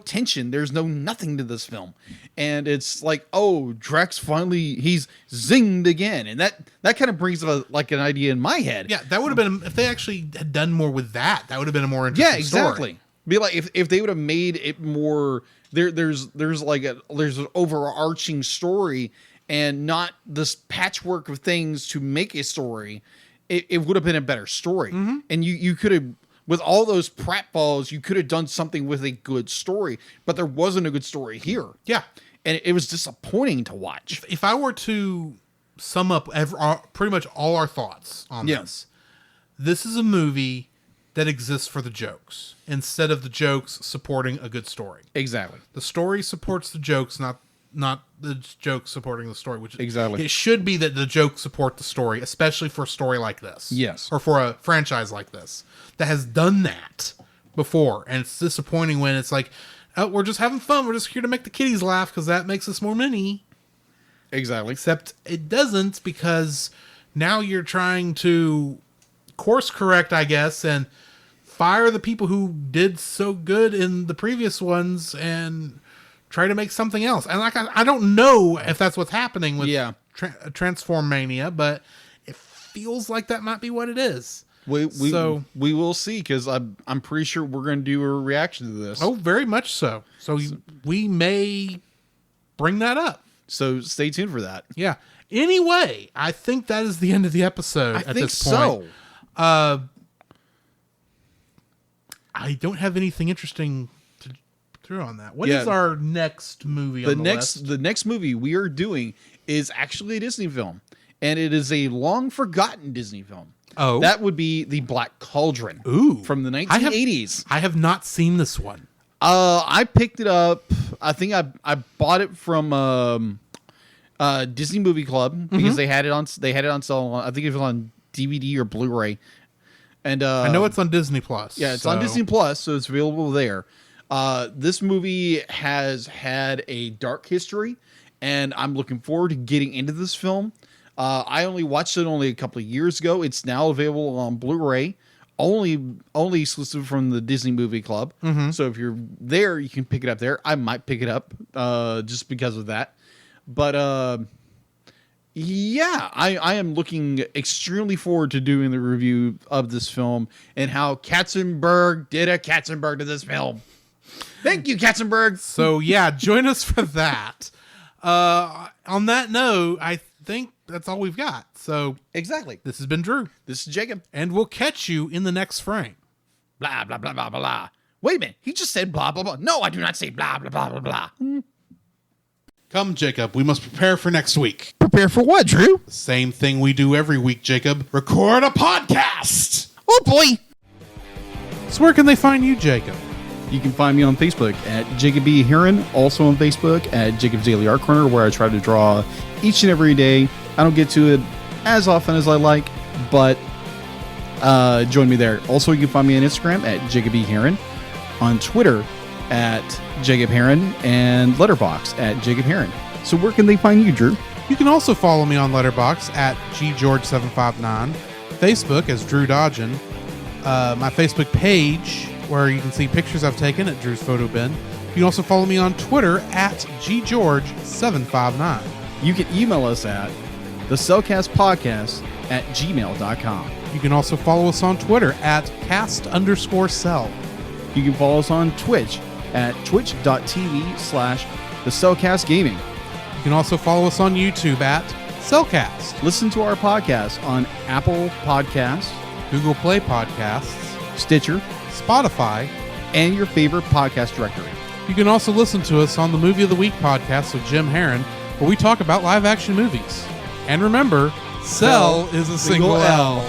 tension. There's no nothing to this film. And it's like, oh, Drax finally, he's zinged again. And that kind of brings like an idea in my head. Yeah, that would have been, if they actually had done more with that would have been a more interesting story. Be like if they would have made it more there's an overarching story and not this patchwork of things to make a story, it would have been a better story. And you could have, with all those pratfalls, you could have done something with a good story, but there wasn't a good story here. Yeah. And it was disappointing to watch. If I were to sum up pretty much all our thoughts on this is a movie that exists for the jokes instead of the jokes supporting a good story. Exactly. The story supports the jokes, not the jokes supporting the story. Which exactly. It should be that the jokes support the story, especially for a story like this. Yes. Or for a franchise like this that has done that before, and it's disappointing when it's like, oh, we're just having fun. We're just here to make the kiddies laugh because that makes us more money. Exactly. Except it doesn't, because now you're trying to course correct, I guess, and fire the people who did so good in the previous ones and try to make something else. And like, I don't know if that's what's happening with Transform Mania, but it feels like that might be what it is. We will see, because I'm pretty sure we're going to do a reaction to this. Oh, very much so. So we may bring that up. So stay tuned for that. Yeah. Anyway, I think that is the end of the episode at this point. I don't have anything interesting to throw on that. What is our next movie on the list? The next movie we are doing is actually a Disney film, and it is a long forgotten Disney film. Oh. That would be The Black Cauldron. Ooh. From the 1980s. I have not seen this one. I picked it up. I think I bought it from Disney Movie Club because they had it on sale. I think it was on DVD or Blu-ray. And I know it's on Disney Plus. Yeah, it's on Disney Plus, so it's available there. This movie has had a dark history, and I'm looking forward to getting into this film. I only watched it a couple of years ago. It's now available on Blu-ray, only exclusive from the Disney Movie Club. So if you're there, you can pick it up there. I might pick it up just because of that. But yeah, I am looking extremely forward to doing the review of this film and how Katzenberg did a Katzenberg to this film. Thank you, Katzenberg. So yeah, join us for that. On that note, I think that's all we've got. So exactly. This has been Drew. This is Jacob. And we'll catch you in the next frame. Blah, blah, blah, blah, blah. Wait a minute. He just said blah, blah, blah. No, I do not say blah, blah, blah, blah, blah. Come, Jacob. We must prepare for next week. Prepare for what, Drew? The same thing we do every week, Jacob. Record a podcast. Oh, boy. So where can they find you, Jacob? You can find me on Facebook at Jacob B. Heron, also on Facebook at Jacob's Daily Art Corner, where I try to draw each and every day. I don't get to it as often as I like, but join me there. Also, you can find me on Instagram at Jacob B. Heron, on Twitter at Jacob Heron, and Letterboxd at Jacob Heron. So where can they find you, Drew? You can also follow me on Letterboxd at GGeorge759, Facebook as Drew Dodgen, my Facebook page where you can see pictures I've taken at Drew's Photo Bin. You can also follow me on Twitter at GGeorge759. You can email us at thecellcastpodcast@gmail.com. You can also follow us on Twitter at cast_cell. You can follow us on Twitch at twitch.tv/thecellcastgaming. You can also follow us on YouTube at Cellcast. Listen to our podcast on Apple Podcasts, Google Play Podcasts, Stitcher, Spotify, and your favorite podcast directory. You can also listen to us on the Movie of the Week podcast with Jim Heron, where we talk about live-action movies. And remember, Cell is a single L.